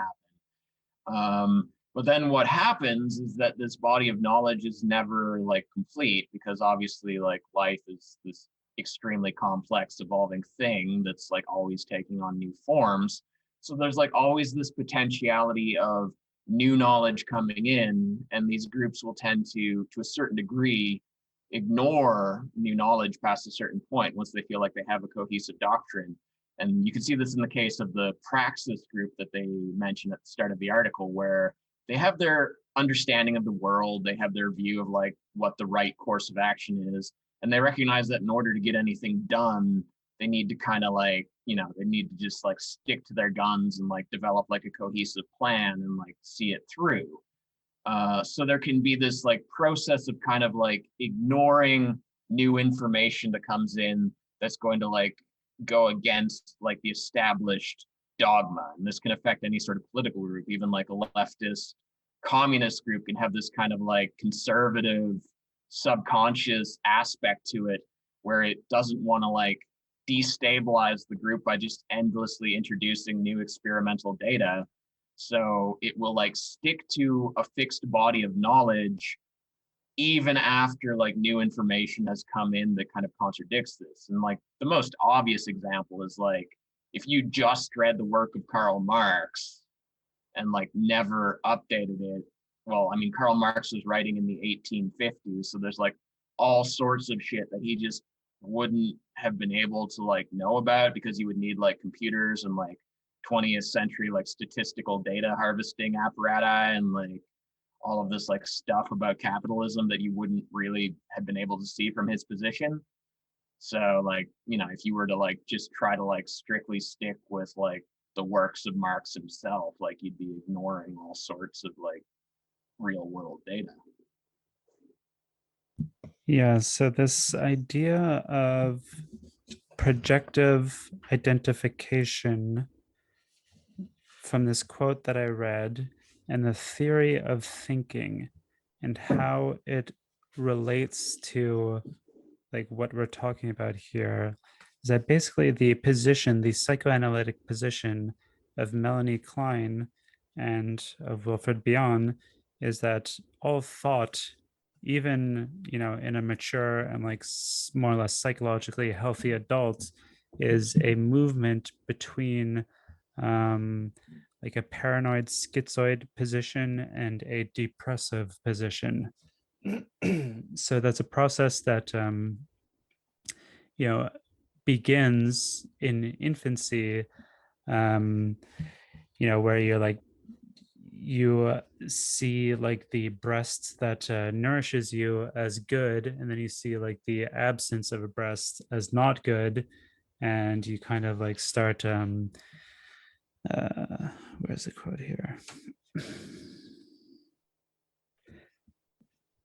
happen. But then what happens is that this body of knowledge is never like complete, because obviously like life is this extremely complex evolving thing that's like always taking on new forms. So there's like always this potentiality of new knowledge coming in, and these groups will tend to a certain degree ignore new knowledge past a certain point once they feel like they have a cohesive doctrine. And you can see this in the case of the praxis group that they mentioned at the start of the article, where they have their understanding of the world, they have their view of like what the right course of action is, and they recognize that in order to get anything done, they need to kind of like, they need to just like stick to their guns and like develop like a cohesive plan and like see it through. So there can be this like process of kind of like ignoring new information that comes in that's going to like go against like the established dogma. And this can affect any sort of political group, even like a leftist communist group can have this kind of like conservative subconscious aspect to it where it doesn't want to like destabilize the group by just endlessly introducing new experimental data. So it will like stick to a fixed body of knowledge even after like new information has come in that kind of contradicts this. And like the most obvious example is like if you just read the work of Karl Marx and like never updated it. Well, I mean, Karl Marx was writing in the 1850s, so there's like all sorts of shit that he just wouldn't have been able to like know about because you would need like computers and like 20th century like statistical data harvesting apparatus and like all of this like stuff about capitalism that you wouldn't really have been able to see from his position. So like, if you were to like just try to like strictly stick with like the works of Marx himself, like you'd be ignoring all sorts of like real world data. Yeah, so this idea of projective identification from this quote that I read and the theory of thinking and how it relates to like what we're talking about here is that basically the psychoanalytic position of Melanie Klein and of Wilfred Bion is that all thought, even in a mature and like more or less psychologically healthy adult, is a movement between um, like a paranoid schizoid position and a depressive position. So that's a process that you know begins in infancy, um where you see like the breast that nourishes you as good, and then you see like the absence of a breast as not good, and you kind of like start uh where's the quote here,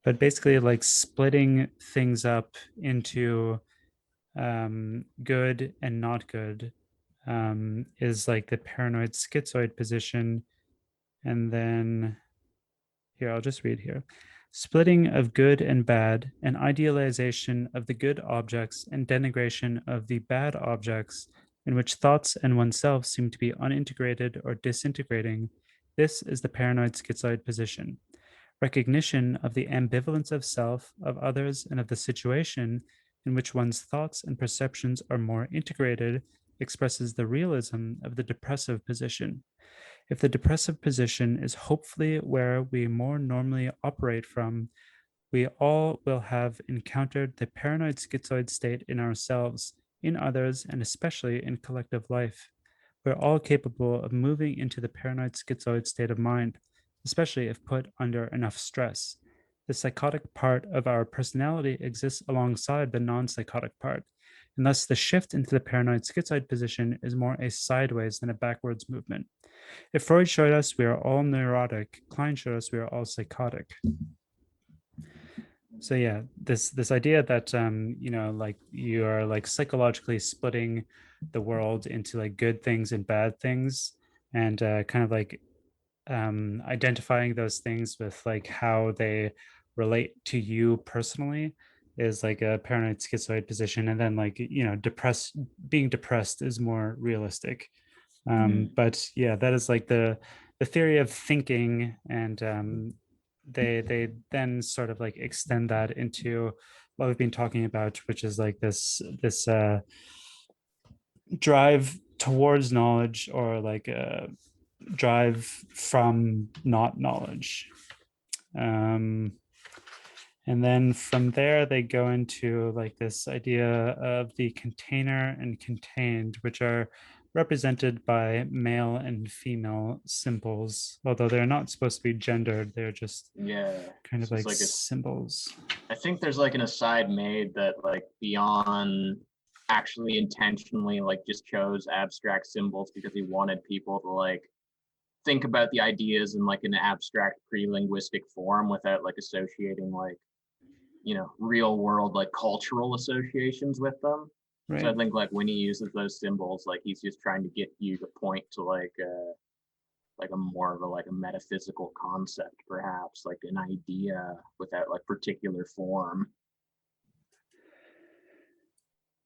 but basically like splitting things up into good and not good, is like the paranoid schizoid position. And then here, I'll just read here. Splitting of good and bad, and idealization of the good objects and denigration of the bad objects, in which thoughts and oneself seem to be unintegrated or disintegrating. This is the paranoid schizoid position. Recognition of the ambivalence of self, of others, and of the situation in which one's thoughts and perceptions are more integrated expresses the realism of the depressive position. If the depressive position is hopefully where we more normally operate from, we all will have encountered the paranoid schizoid state in ourselves, in others, and especially in collective life. We're all capable of moving into the paranoid schizoid state of mind, especially if put under enough stress. The psychotic part of our personality exists alongside the non psychotic part, and thus the shift into the paranoid schizoid position is more a sideways than a backwards movement. If Freud showed us we are all neurotic, Klein showed us we are all psychotic. So yeah, this idea that like you are like psychologically splitting the world into like good things and bad things, and kind of like identifying those things with like how they relate to you personally is like a paranoid schizoid position, and then like being depressed is more realistic. But yeah, that is like the theory of thinking, and they then sort of like extend that into what we've been talking about, which is like this drive towards knowledge, or like a drive from not knowledge. um And then from there, they go into like this idea of the container and contained, which are represented by male and female symbols. Although they're not supposed to be gendered, they're just Yeah. kind of So it's like like it's symbols. I think there's like an aside made that like Bion actually intentionally like just chose abstract symbols because he wanted people to like think about the ideas in like an abstract pre-linguistic form without like associating like, you know, real world like cultural associations with them. So I Right. think like when he uses those symbols, like he's just trying to get you to point to like a more of a like a metaphysical concept, perhaps like an idea without like particular form.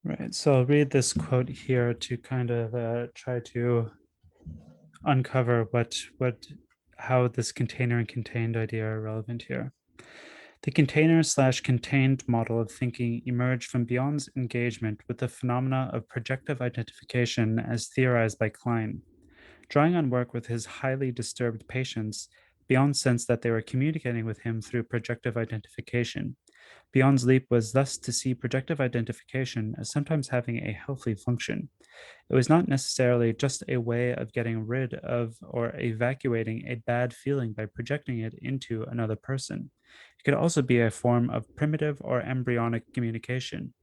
Right. So I'll read this quote here to kind of try to uncover what how this container and contained idea are relevant here. The container slash contained model of thinking emerged from Bion's engagement with the phenomena of projective identification as theorized by Klein. Drawing on work with his highly disturbed patients, Bion sensed that they were communicating with him through projective identification. Bion's leap was thus to see projective identification as sometimes having a healthy function. It was not necessarily just a way of getting rid of or evacuating a bad feeling by projecting it into another person. It could also be a form of primitive or embryonic communication.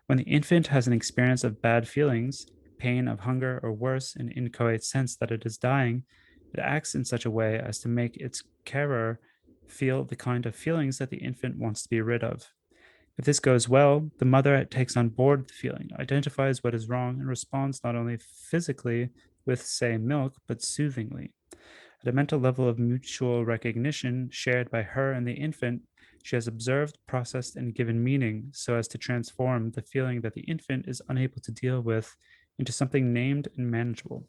When the infant has an experience of bad feelings, pain of hunger, or worse, an inchoate sense that it is dying, it acts in such a way as to make its carer feel the kind of feelings that the infant wants to be rid of. If this goes well, the mother takes on board the feeling, identifies what is wrong, and responds not only physically with, say, milk, but soothingly. At a mental level of mutual recognition shared by her and the infant, she has observed, processed, and given meaning so as to transform the feeling that the infant is unable to deal with into something named and manageable.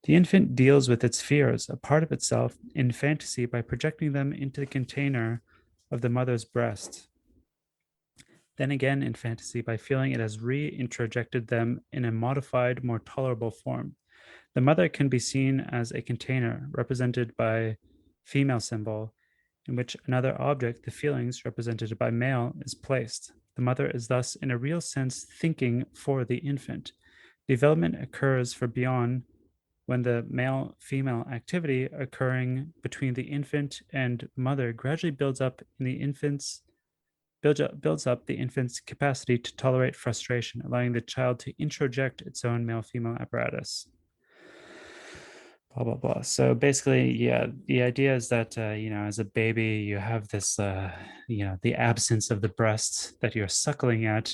The infant deals with its fears, a part of itself, in fantasy by projecting them into the container of the mother's breast, then again in fantasy by feeling it has reintrojected them in a modified, more tolerable form. The mother can be seen as a container represented by female symbol in which another object, the feelings represented by male, is placed. The mother is thus, in a real sense, thinking for the infant. Development occurs for Bion when the male female activity occurring between the infant and mother gradually builds up the infant's capacity to tolerate frustration, allowing the child to introject its own male female apparatus. Blah blah blah. So basically, yeah, the idea is that as a baby, you have this, the absence of the breast that you're suckling at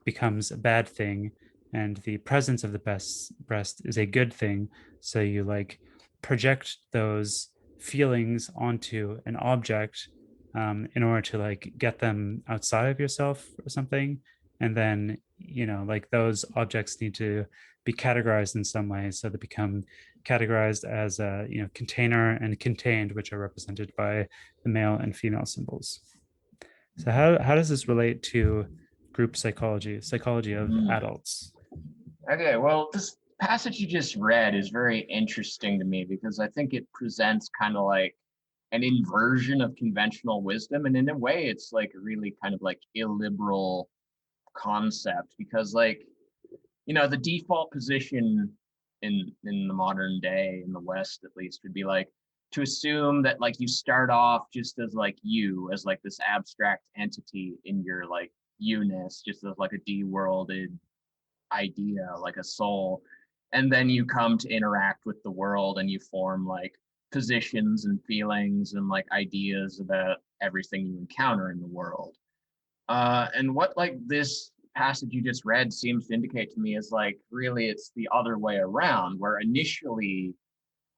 becomes a bad thing, and the presence of the best breast is a good thing. So you like project those feelings onto an object in order to like get them outside of yourself or something, and then like those objects need to be categorized in some way, so they become categorized as container and contained, which are represented by the male and female symbols. So how does this relate to group psychology of Mm. adults? Okay, well, this passage you just read is very interesting to me because I think it presents kind of like an inversion of conventional wisdom. And in a way, it's like a really kind of like illiberal concept because like, you know, the default position in the modern day, in the West at least, would be like to assume that like you start off just as like you, as like this abstract entity in your like you-ness, just as like a de-worlded idea, like a soul. And then you come to interact with the world and you form like positions and feelings and like ideas about everything you encounter in the world. And what like this passage you just read seems to indicate to me is like really it's the other way around, where initially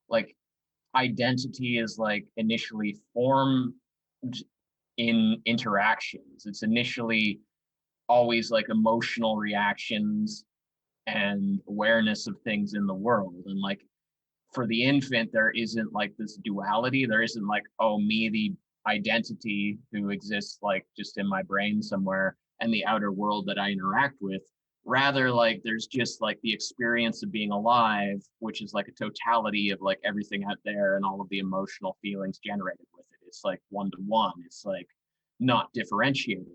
like identity is like initially formed in interactions. It's initially always like emotional reactions and awareness of things in the world. And like for the infant, there isn't like this duality. There isn't like, oh, me, the identity who exists like just in my brain somewhere, and the outer world that I interact with. Rather, like there's just like the experience of being alive, which is like a totality of like everything out there and all of the emotional feelings generated with it. It's like one to one. It's like not differentiated.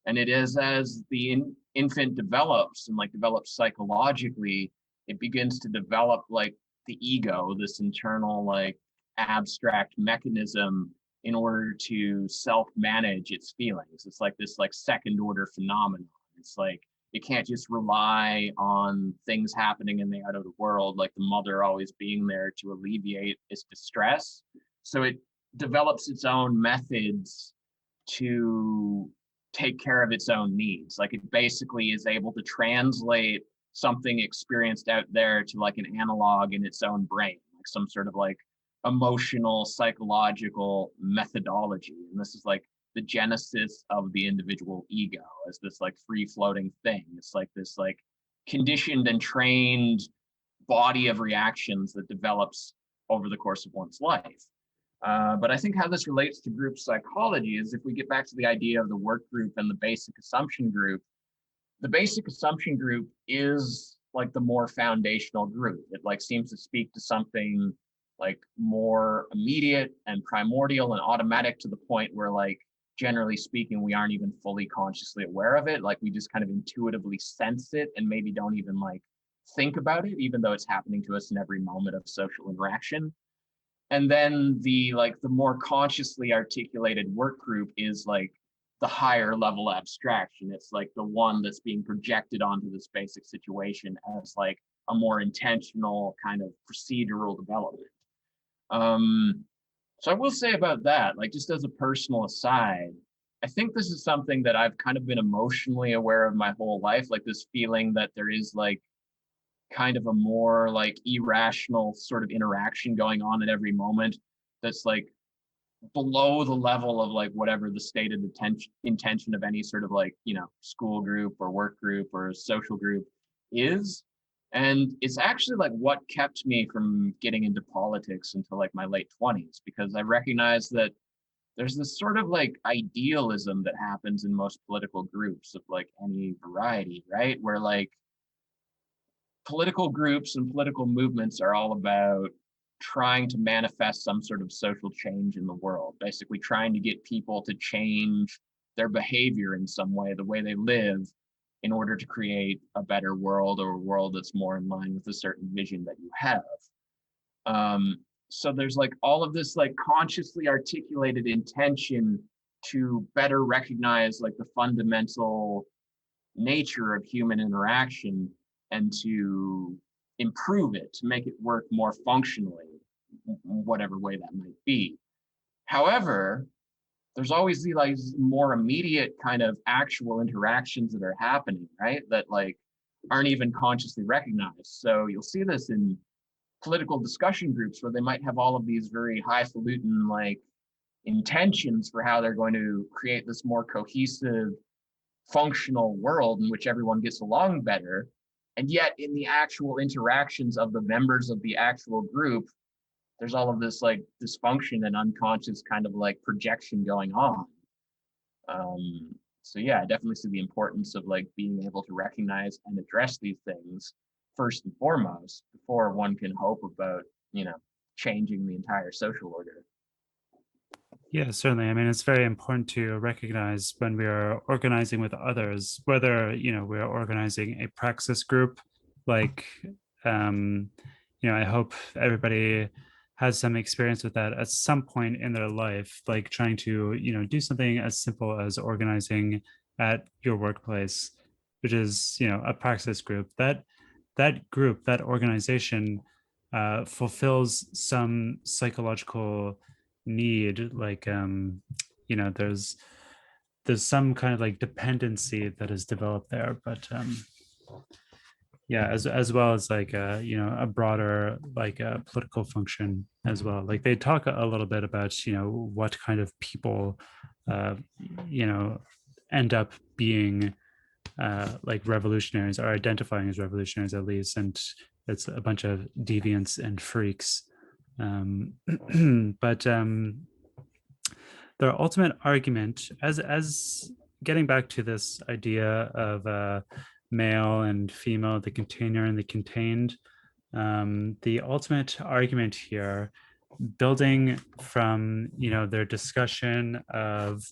And it is as the infant develops and like develops psychologically, it begins to develop like the ego, this internal like abstract mechanism in order to self-manage its feelings. It's like this like second order phenomenon. It's like it can't just rely on things happening in the outer world, like the mother always being there to alleviate its distress. So it develops its own methods to take care of its own needs. Like it basically is able to translate something experienced out there to like an analog in its own brain, like some sort of like emotional, psychological methodology. And this is like the genesis of the individual ego as this like free floating thing. It's like this like conditioned and trained body of reactions that develops over the course of one's life. But I think how this relates to group psychology is if we get back to the idea of the work group and the basic assumption group, the basic assumption group is like the more foundational group. It like seems to speak to something like more immediate and primordial and automatic to the point where like generally speaking, we aren't even fully consciously aware of it. Like we just kind of intuitively sense it and maybe don't even like think about it, even though it's happening to us in every moment of social interaction. And then the like the more consciously articulated work group is like the higher level abstraction. It's like the one that's being projected onto this basic situation as like a more intentional kind of procedural development. So I will say about that, like just as a personal aside, I think this is something that I've kind of been emotionally aware of my whole life, like this feeling that there is like kind of a more like irrational sort of interaction going on at every moment that's like below the level of like whatever the stated intention of any sort of like, you know, school group or work group or social group is. And it's actually like what kept me from getting into politics until like my late 20s, because I recognize that there's this sort of like idealism that happens in most political groups of like any variety, right? Where like political groups and political movements are all about trying to manifest some sort of social change in the world, basically trying to get people to change their behavior in some way, the way they live, in order to create a better world or a world that's more in line with a certain vision that you have. So there's like all of this like consciously articulated intention to better recognize like the fundamental nature of human interaction and to improve it, to make it work more functionally, whatever way that might be. However, there's always the like more immediate kind of actual interactions that are happening, right? That like aren't even consciously recognized. So you'll see this in political discussion groups where they might have all of these very highfalutin like intentions for how they're going to create this more cohesive, functional world in which everyone gets along better. And yet in the actual interactions of the members of the actual group, there's all of this like dysfunction and unconscious kind of like projection going on. So yeah, I definitely see the importance of like being able to recognize and address these things first and foremost before one can hope about, you know, changing the entire social order. Yeah, certainly. I mean, it's very important to recognize when we are organizing with others, whether, we're organizing a praxis group, like, um, I hope everybody has some experience with that at some point in their life, like trying to, do something as simple as organizing at your workplace, which is, a praxis group. That group, that organization, fulfills some psychological need, like, there's some kind of like dependency that is developed there, but yeah, as well as like a broader like political function as well. Like they talk a little bit about what kind of people uh you know end up being like revolutionaries, or identifying as revolutionaries at least, and it's a bunch of deviants and freaks. But their ultimate argument, as getting back to this idea of male and female, the container and the contained, the ultimate argument here, building from their discussion of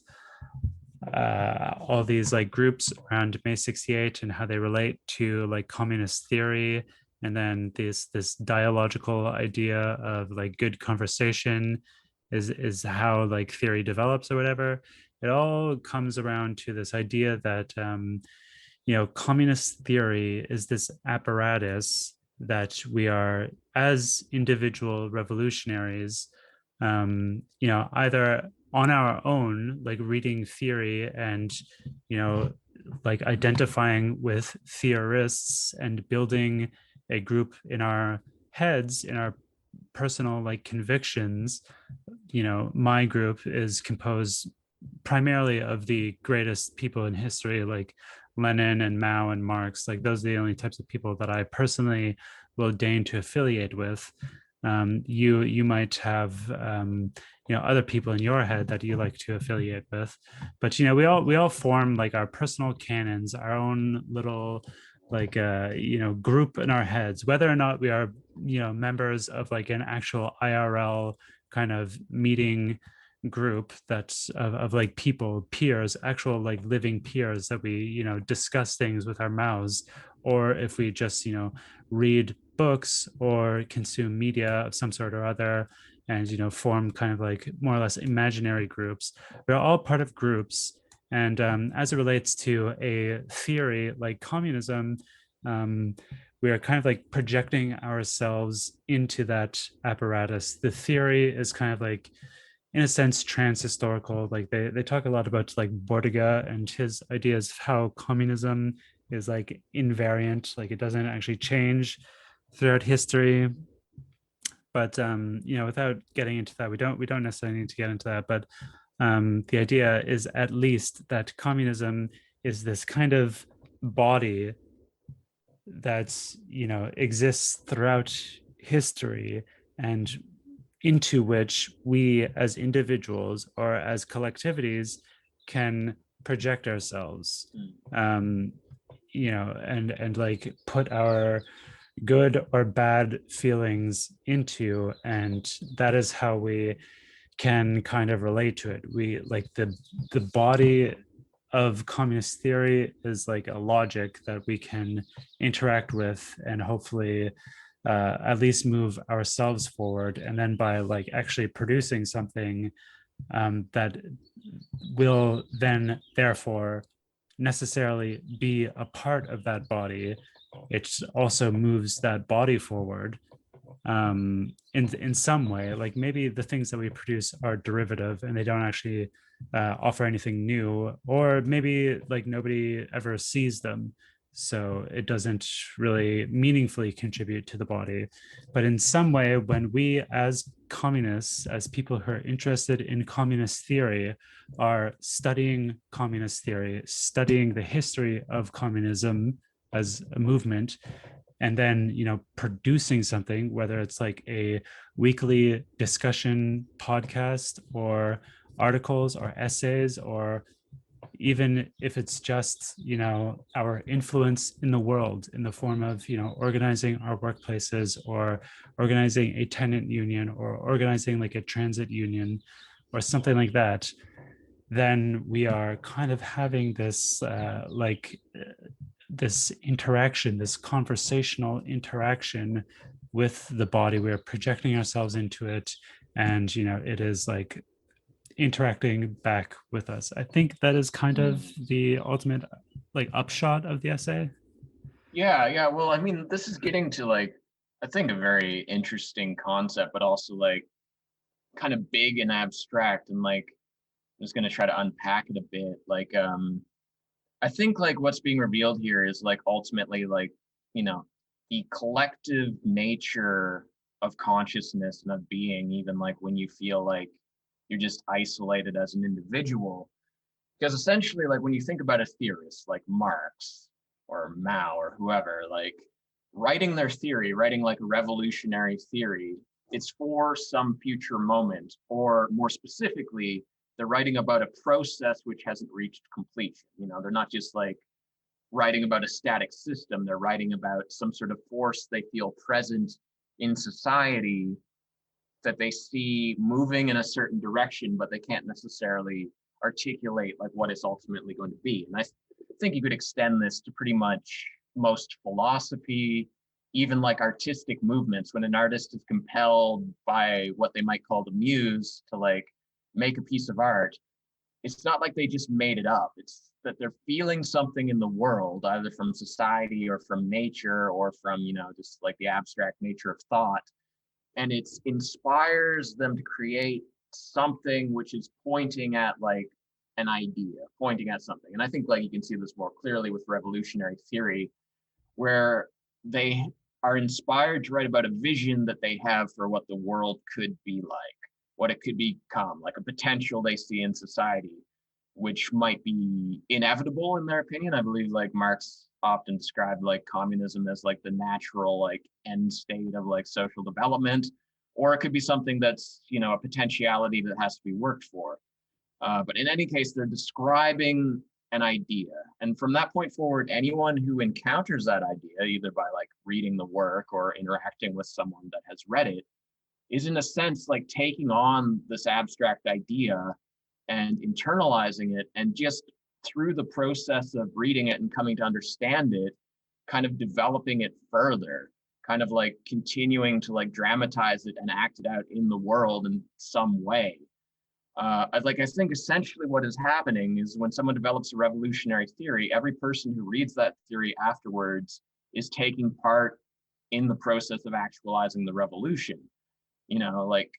all these like groups around May 68 and how they relate to like communist theory, and then this dialogical idea of like good conversation is how like theory develops or whatever. It all comes around to this idea that communist theory is this apparatus that we are, as individual revolutionaries, either on our own, like reading theory and, like identifying with theorists and building a group in our heads, in our personal like convictions. My group is composed primarily of the greatest people in history, like Lenin and Mao and Marx. Like those are the only types of people that I personally will deign to affiliate with. You might have other people in your head that you like to affiliate with, but we all form like our personal canons, our own little like group in our heads, whether or not we are members of like an actual IRL kind of meeting group that's of like people, peers, actual like living peers that we discuss things with our mouths, or if we just read books or consume media of some sort or other, and form kind of like more or less imaginary groups. We're all part of groups, and as it relates to a theory like communism, we are kind of like projecting ourselves into that apparatus. The theory is kind of like, in a sense, trans-historical. Like they talk a lot about like Bordiga and his ideas of how communism is like invariant, like it doesn't actually change throughout history. But without getting into that, we don't necessarily need to get into that. But the idea is at least that communism is this kind of body that exists throughout history, and into which we as individuals or as collectivities can project ourselves, um and like put our good or bad feelings into, and that is how we can kind of relate to it. We like the body of communist theory is like a logic that we can interact with and hopefully at least move ourselves forward. And then by like actually producing something that will then therefore necessarily be a part of that body, it also moves that body forward in some way. Like maybe the things that we produce are derivative and they don't actually offer anything new, or maybe like nobody ever sees them, so it doesn't really meaningfully contribute to the body. But in some way, when we as communists, as people who are interested in communist theory, are studying communist theory, studying the history of communism as a movement, and then producing something, whether it's like a weekly discussion podcast or articles or essays, or even if it's just our influence in the world in the form of organizing our workplaces, or organizing a tenant union, or organizing like a transit union or something like that, then we are kind of having this this interaction, this conversational interaction with the body. We're projecting ourselves into it, and it is like interacting back with us. I think that is kind of the ultimate like upshot of the essay. Yeah. Well, I mean, this is getting to like, I think a very interesting concept, but also like kind of big and abstract. And like, I'm just gonna try to unpack it a bit. Like, I think like what's being revealed here is like ultimately like, you know, the collective nature of consciousness and of being, even like when you feel like you're just isolated as an individual. Because essentially, like when you think about a theorist like Marx or Mao or whoever, like writing their theory, writing like a revolutionary theory, it's for some future moment, or more specifically, they're writing about a process which hasn't reached completion. They're not just like writing about a static system, they're writing about some sort of force they feel present in society that they see moving in a certain direction, but they can't necessarily articulate like what it's ultimately going to be. And I think you could extend this to pretty much most philosophy, even like artistic movements. When an artist is compelled by what they might call the muse to like make a piece of art, it's not like they just made it up. It's that they're feeling something in the world, either from society or from nature or from, just like the abstract nature of thought. And it inspires them to create something which is pointing at like an idea, pointing at something. And I think like you can see this more clearly with revolutionary theory, where they are inspired to write about a vision that they have for what the world could be like, what it could become, like a potential they see in society, which might be inevitable in their opinion. I believe like Marx often described like communism as like the natural like end state of like social development, or it could be something that's, a potentiality that has to be worked for. But in any case, they're describing an idea. And from that point forward, anyone who encounters that idea, either by like reading the work or interacting with someone that has read it, is in a sense like taking on this abstract idea and internalizing it, and just through the process of reading it and coming to understand it, kind of developing it further, kind of like continuing to like dramatize it and act it out in the world in some way. I think essentially what is happening is when someone develops a revolutionary theory, every person who reads that theory afterwards is taking part in the process of actualizing the revolution. Like,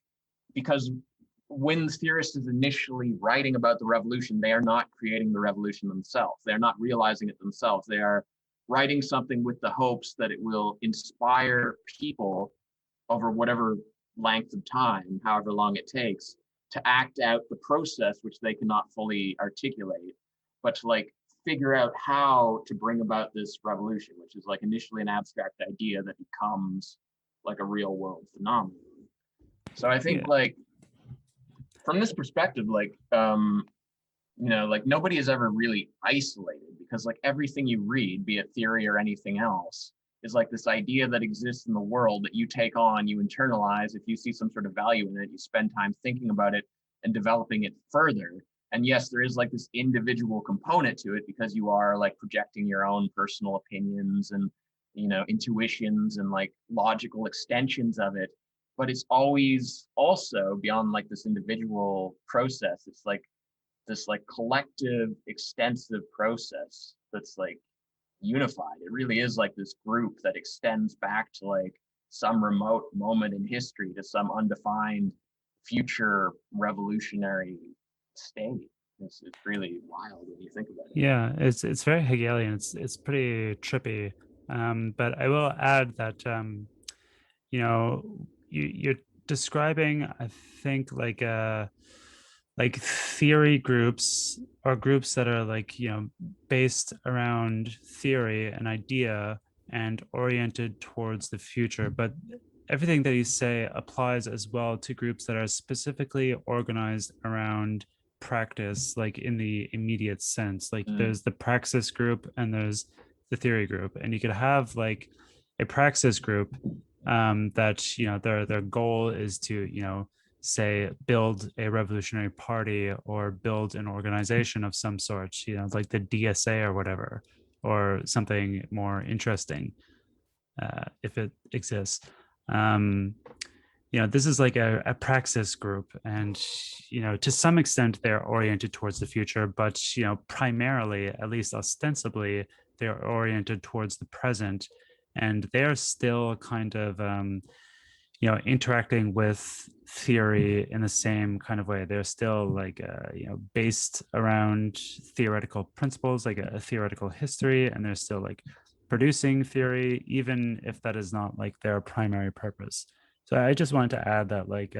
because when the theorist is initially writing about the revolution, they are not creating the revolution themselves. They're not realizing it themselves. They are writing something with the hopes that it will inspire people over whatever length of time, however long it takes, to act out the process which they cannot fully articulate, but to like figure out how to bring about this revolution, which is like initially an abstract idea that becomes like a real world phenomenon. So I think Yeah. like from this perspective, like like nobody is ever really isolated, because like everything you read, be it theory or anything else, is like this idea that exists in the world that you take on, you internalize. If you see some sort of value in it, you spend time thinking about it and developing it further. And yes, there is like this individual component to it, because you are like projecting your own personal opinions and, intuitions and like logical extensions of it. But it's always also beyond like this individual process. It's like this like collective, extensive process that's like unified. It really is like this group that extends back to like some remote moment in history, to some undefined future revolutionary state. It's really wild when you think about it. Yeah, it's very Hegelian. It's pretty trippy. But I will add that you're describing, I think, like theory groups, or groups that are like, based around theory and idea and oriented towards the future. But everything that you say applies as well to groups that are specifically organized around practice, like in the immediate sense. Like Mm. there's the praxis group and there's the theory group, and you could have like a praxis group that, their goal is to, say, build a revolutionary party or build an organization of some sort, like the DSA or whatever, or something more interesting, if it exists. Um, this is like a praxis group, and to some extent they're oriented towards the future, but primarily, at least ostensibly, they're oriented towards the present, and they're still kind of interacting with theory in the same kind of way. They're still like based around theoretical principles, like a theoretical history, and they're still like producing theory, even if that is not like their primary purpose. So I just wanted to add that, like,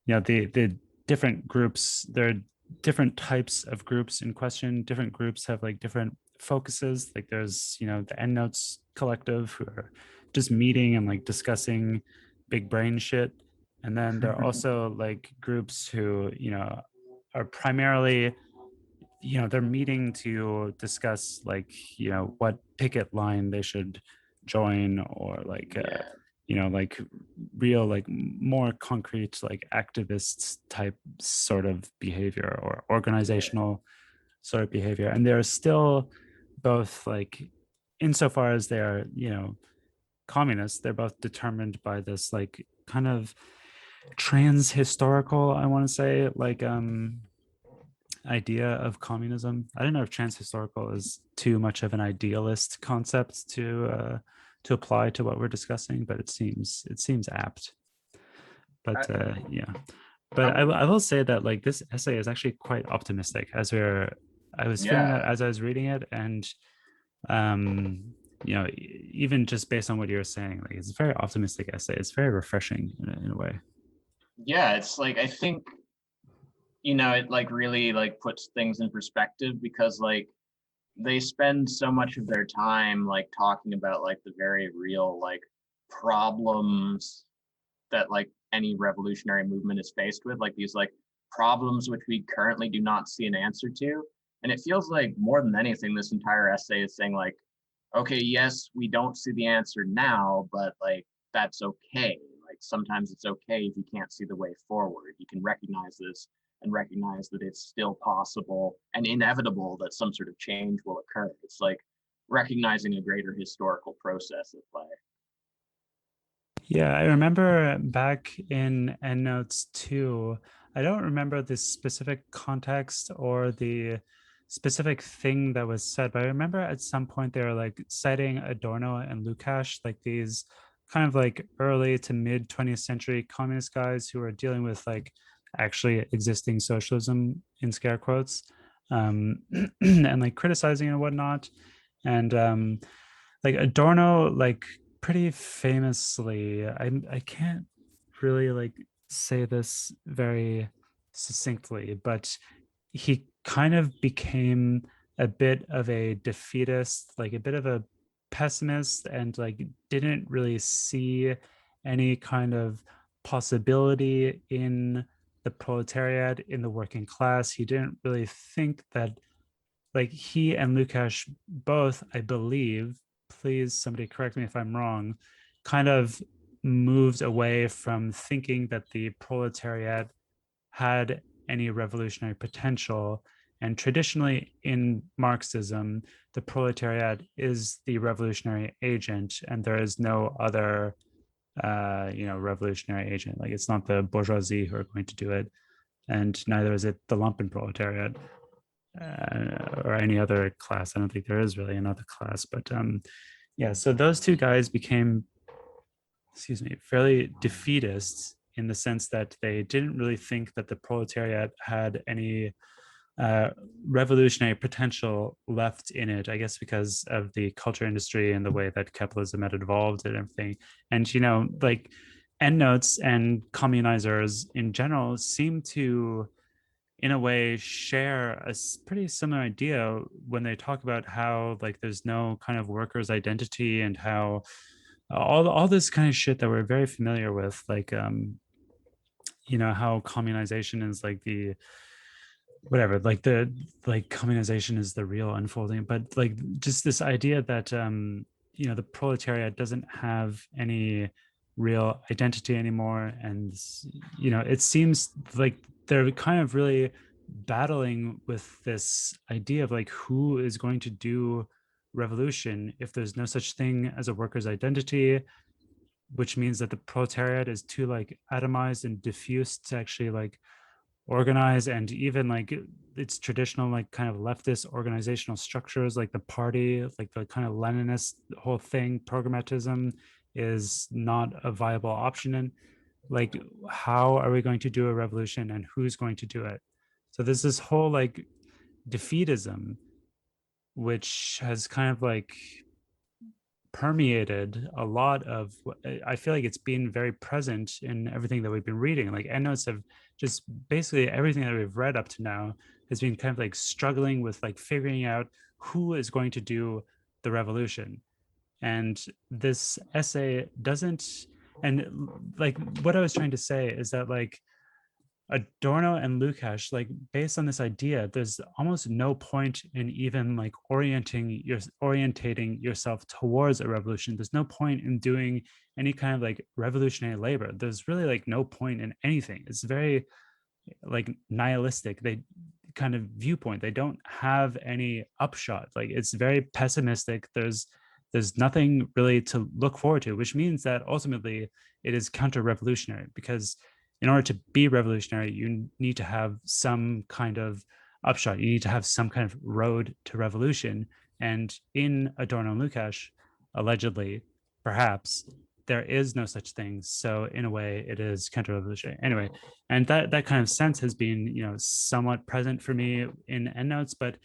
the different groups, there are different types of groups in question. Different groups have like different focuses. Like there's, the Endnotes collective, who are just meeting and like discussing big brain shit. And then there are also like groups who, are primarily, they're meeting to discuss like, what picket line they should join, or like Yeah. like real, like more concrete, like activist type sort of behavior or Yeah. organizational sort of behavior. And they're still both like, insofar as they are, communists, they're both determined by this like kind of trans historical, I want to say, like idea of communism. I don't know if trans historical is too much of an idealist concept to apply to what we're discussing, but it seems apt. I, But yeah, I but I, would, I will say that like this essay is actually quite optimistic, as I was feeling that yeah. as I was reading it. And um even just based on what you're saying, like it's a very optimistic essay. It's very refreshing in a way. Yeah, it's like I think it like really like puts things in perspective because like they spend so much of their time like talking about like the very real like problems that like any revolutionary movement is faced with, like these like problems which we currently do not see an answer to. And it feels like more than anything, this entire essay is saying like, okay, yes, we don't see the answer now, but like that's okay. Like sometimes it's okay if you can't see the way forward. You can recognize this and recognize that it's still possible and inevitable that some sort of change will occur. It's like recognizing a greater historical process at play. Yeah, I remember back in Endnotes too. I don't remember the specific context or the specific thing that was said, but I remember at some point they were like citing Adorno and Lukács, like these kind of like early to mid 20th century communist guys who were dealing with like actually existing socialism in scare quotes, and like criticizing and whatnot. And like Adorno, like pretty famously, I can't really like say this very succinctly, but he kind of became a bit of a defeatist, like a bit of a pessimist, and like didn't really see any kind of possibility in the proletariat, in the working class. He didn't really think that, like, he and Lukács both, I believe, please somebody correct me if I'm wrong, kind of moved away from thinking that the proletariat had any revolutionary potential. And traditionally in Marxism, the proletariat is the revolutionary agent, and there is no other, revolutionary agent. Like it's not the bourgeoisie who are going to do it, and neither is it the lumpen proletariat, or any other class. I don't think there is really another class, but yeah. So those two guys became, excuse me, fairly defeatists in the sense that they didn't really think that the proletariat had any uh, revolutionary potential left in it, I guess because of the culture industry and the way that capitalism had evolved and everything. And, like endnotes and communizers in general seem to, in a way, share a pretty similar idea when they talk about how like there's no kind of worker's identity, and how all this kind of shit that we're very familiar with, like how communization is like the whatever, like the like communization is the real unfolding, but like just this idea that the proletariat doesn't have any real identity anymore. And it seems like they're kind of really battling with this idea of like who is going to do revolution if there's no such thing as a worker's identity, which means that the proletariat is too like atomized and diffuse to actually like organize. And even like its traditional like kind of leftist organizational structures, like the party, like the kind of Leninist whole thing, programmatism, is not a viable option. And like, how are we going to do a revolution, and who's going to do it? So there's this whole like defeatism, which has kind of like permeated a lot of I feel like it's been very present in everything that we've been reading. Like endnotes have just basically everything that we've read up to now has been kind of like struggling with like figuring out who is going to do the revolution. And this essay doesn't, and like what I was trying to say is that like Adorno and Lukács, like based on this idea, there's almost no point in even like orientating yourself towards a revolution. There's no point in doing any kind of like revolutionary labor. There's really like no point in anything. It's very like nihilistic they kind of viewpoint. They don't have any upshot. Like it's very pessimistic. There's nothing really to look forward to, which means that ultimately it is counter-revolutionary, because in order to be revolutionary you need to have some kind of upshot. You need to have some kind of road to revolution, and in Adorno and Lukács, allegedly, perhaps, there is no such thing. So in a way it is counter-revolutionary anyway. And that kind of sense has been, somewhat present for me in Endnotes. But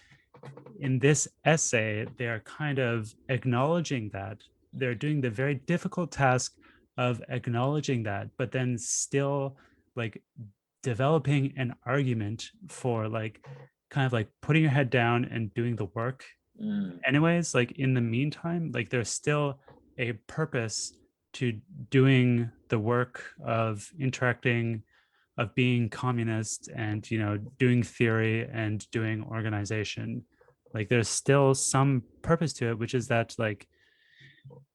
in this essay they're kind of acknowledging that, they're doing the very difficult task of acknowledging that, but then still like developing an argument for like kind of like putting your head down and doing the work Mm. anyways. Like in the meantime, like there's still a purpose to doing the work of interacting, of being communist, and doing theory and doing organization. Like there's still some purpose to it, which is that like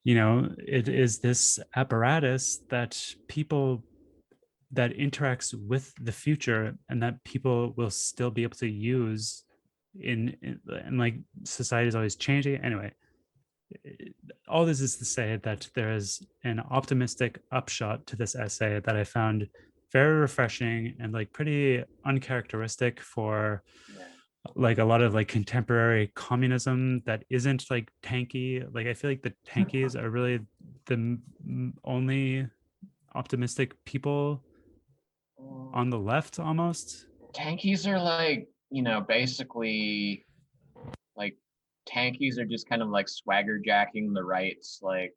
it is this apparatus that people, that interacts with the future, and that people will still be able to use and like society is always changing anyway. All this is to say that there is an optimistic upshot to this essay that I found very refreshing and like pretty uncharacteristic for Yeah. like a lot of like contemporary communism that isn't like tanky. Like I feel like the tankies are really the only optimistic people on the left almost. Tankies are like, basically like tankies are just kind of like swagger jacking the right's like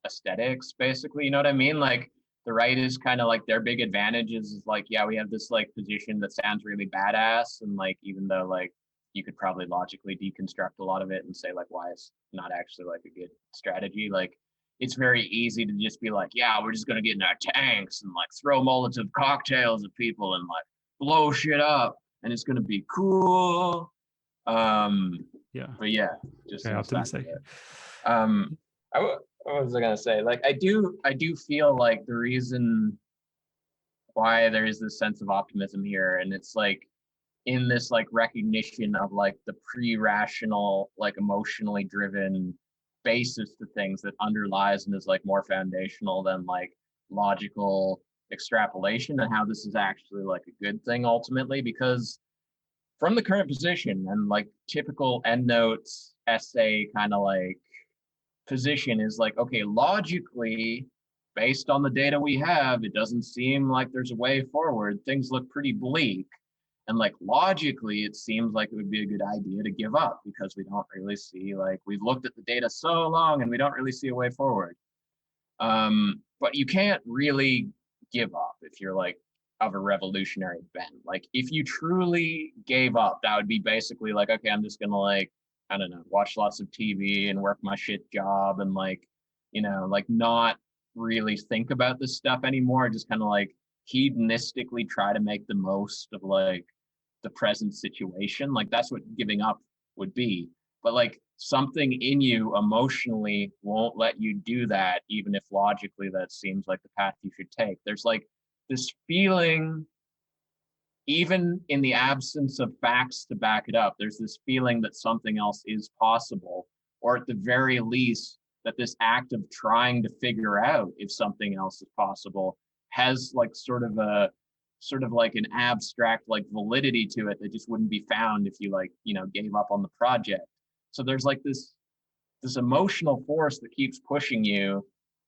aesthetics, basically. You know what I mean? Like the right is kind of like their big advantage is like, yeah, we have this like position that sounds really badass. And like, even though like you could probably logically deconstruct a lot of it and say like why it's not actually like a good strategy. Like it's very easy to just be like, yeah, we're just gonna get in our tanks and like throw Molotov cocktails at people and like blow shit up and it's gonna be cool. Um, Yeah, but yeah, just very an aside to optimistic. that. What was I gonna say? Like I do feel like the reason why there is this sense of optimism here, and it's like in this like recognition of like the pre-rational, like emotionally driven basis to things that underlies and is like more foundational than like logical extrapolation, and how this is actually like a good thing ultimately. Because from the current position and like typical Endnotes essay kind of like position is like, okay, logically, based on the data we have, it doesn't seem like there's a way forward. Things look pretty bleak. And like logically, it seems like it would be a good idea to give up because we don't really see, like, we've looked at the data so long and we don't really see a way forward. But you can't really give up if you're like of a revolutionary bent. Like if you truly gave up, that would be basically like, okay, I'm just gonna like, I don't know, watch lots of TV and work my shit job and like, like not really think about this stuff anymore. Just kind of like hedonistically try to make the most of like the present situation. Like that's what giving up would be. But like something in you emotionally won't let you do that, even if logically that seems like the path you should take. There's like this feeling, even in the absence of facts to back it up, there's this feeling that something else is possible, or at the very least, that this act of trying to figure out if something else is possible has like sort of like an abstract like validity to it that just wouldn't be found if you like, gave up on the project. So there's like this emotional force that keeps pushing you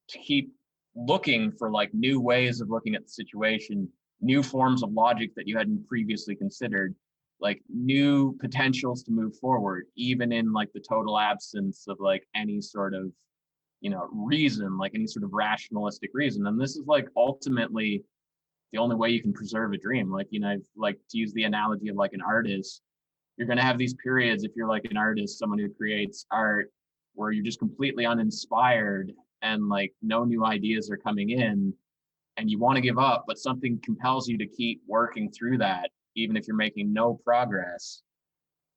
to keep looking for like new ways of looking at the situation, new forms of logic that you hadn't previously considered, like new potentials to move forward, even in like the total absence of like any sort of, reason, like any sort of rationalistic reason. And this is like ultimately the only way you can preserve a dream. Like, like to use the analogy of like an artist, you're going to have these periods if you're like an artist, someone who creates art, where you're just completely uninspired and like no new ideas are coming in. and you want to give up, but something compels you to keep working through that, even if you're making no progress,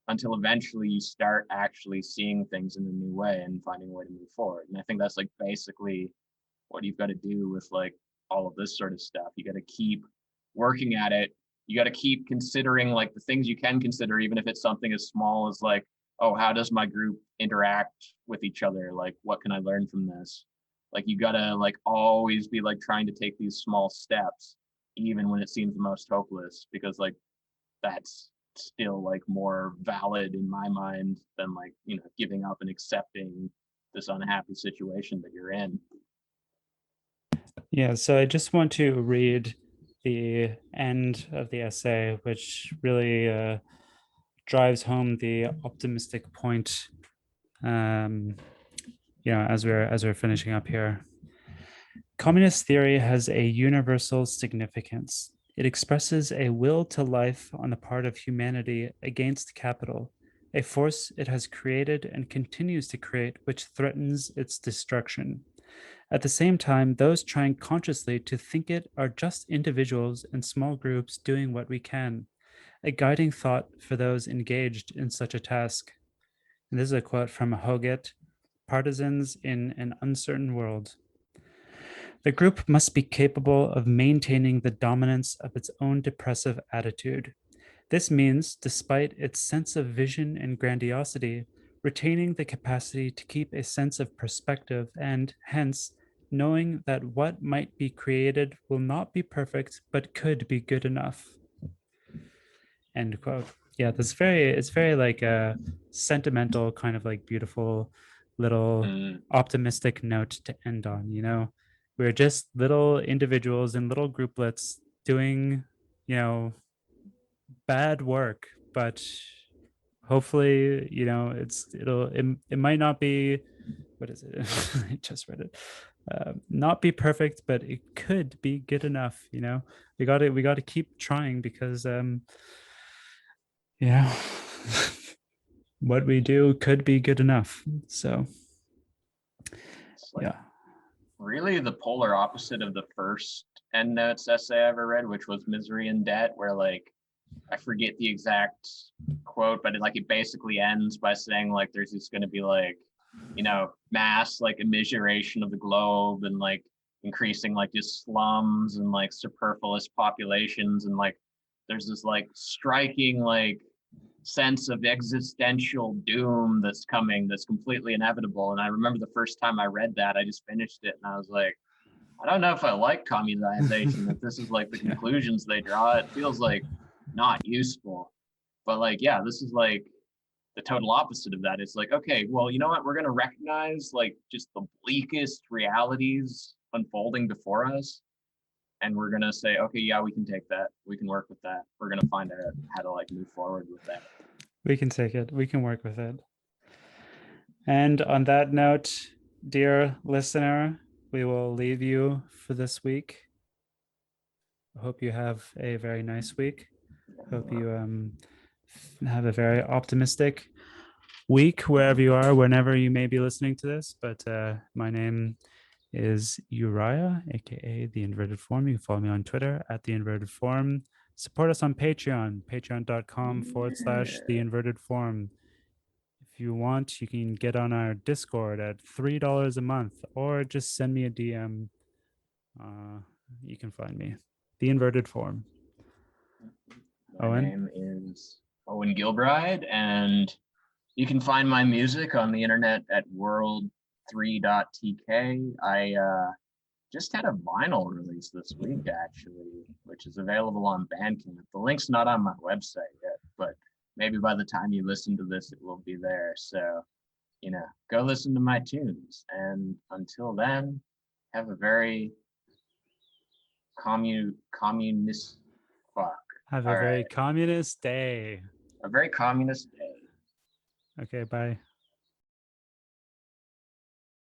until eventually you start actually seeing things in a new way and finding a way to move forward. And I think that's like basically what you've got to do with like all of this sort of stuff. You got to keep working at it. You got to keep considering like the things you can consider, even if it's something as small as like, oh, how does my group interact with each other? Like, what can I learn from this? Like, you got to like always be like trying to take these small steps, even when it seems the most hopeless, because like that's still like more valid in my mind than like, you know, giving up and accepting this unhappy situation that you're in. Yeah, so I just want to read the end of the essay, which really drives home the optimistic point. Um, as we're finishing up here. Communist theory has a universal significance. It expresses a will to life on the part of humanity against capital, a force it has created and continues to create, which threatens its destruction. At the same time, those trying consciously to think it are just individuals and small groups doing what we can, a guiding thought for those engaged in such a task. And this is a quote from Hoget, Partisans in an Uncertain World. The group must be capable of maintaining the dominance of its own depressive attitude. This means, despite its sense of vision and grandiosity, retaining the capacity to keep a sense of perspective and, hence, knowing that what might be created will not be perfect but could be good enough. End quote. Yeah, it's very like a sentimental, kind of like beautiful little optimistic note to end on, you know. We're just little individuals and little grouplets doing, you know, bad work, but hopefully, you know, it might not be, what is it? I just read it. Not be perfect, but it could be good enough, you know. We got to keep trying because you know, what we do could be good enough. So, It's like yeah. really the polar opposite of the first Endnotes essay I ever read, which was Misery and Debt, where like I forget the exact quote, but it basically ends by saying like there's just going to be like, you know, mass like immiseration of the globe and like increasing like just slums and like superfluous populations, and like there's this like striking like sense of existential doom that's coming, that's completely inevitable. And I remember the first time I read that, I just finished it and I was like, I don't know if I like communization. If this is like the Yeah. conclusions they draw, it feels like not useful. But like, yeah, this is like the total opposite of that. It's like, okay, well, you know what? We're gonna recognize like just the bleakest realities unfolding before us, and we're gonna say, okay, yeah, we can take that. We can work with that. We're gonna find out how to like move forward with that. We can take it. We can work with it. And on that note, dear listener, we will leave you for this week. I hope you have a very nice week. Hope you have a very optimistic week wherever you are, whenever you may be listening to this. But my name is Uriah, aka The Inverted Form. You can follow me on Twitter at The Inverted Form. Support us on Patreon, patreon.com/The Inverted Form. If you want, you can get on our Discord at $3 a month, or just send me a DM. You can find me. The Inverted Form. My Owen? name is Owen Gilbride, and you can find my music on the internet at world3.tk. I just had a vinyl release this week, actually, which is available on Bandcamp. The link's not on my website yet, but maybe by the time you listen to this, it will be there. So, you know, go listen to my tunes. And until then, have a very communist fuck. Have a All very right. communist day. A very communist day. Okay, bye.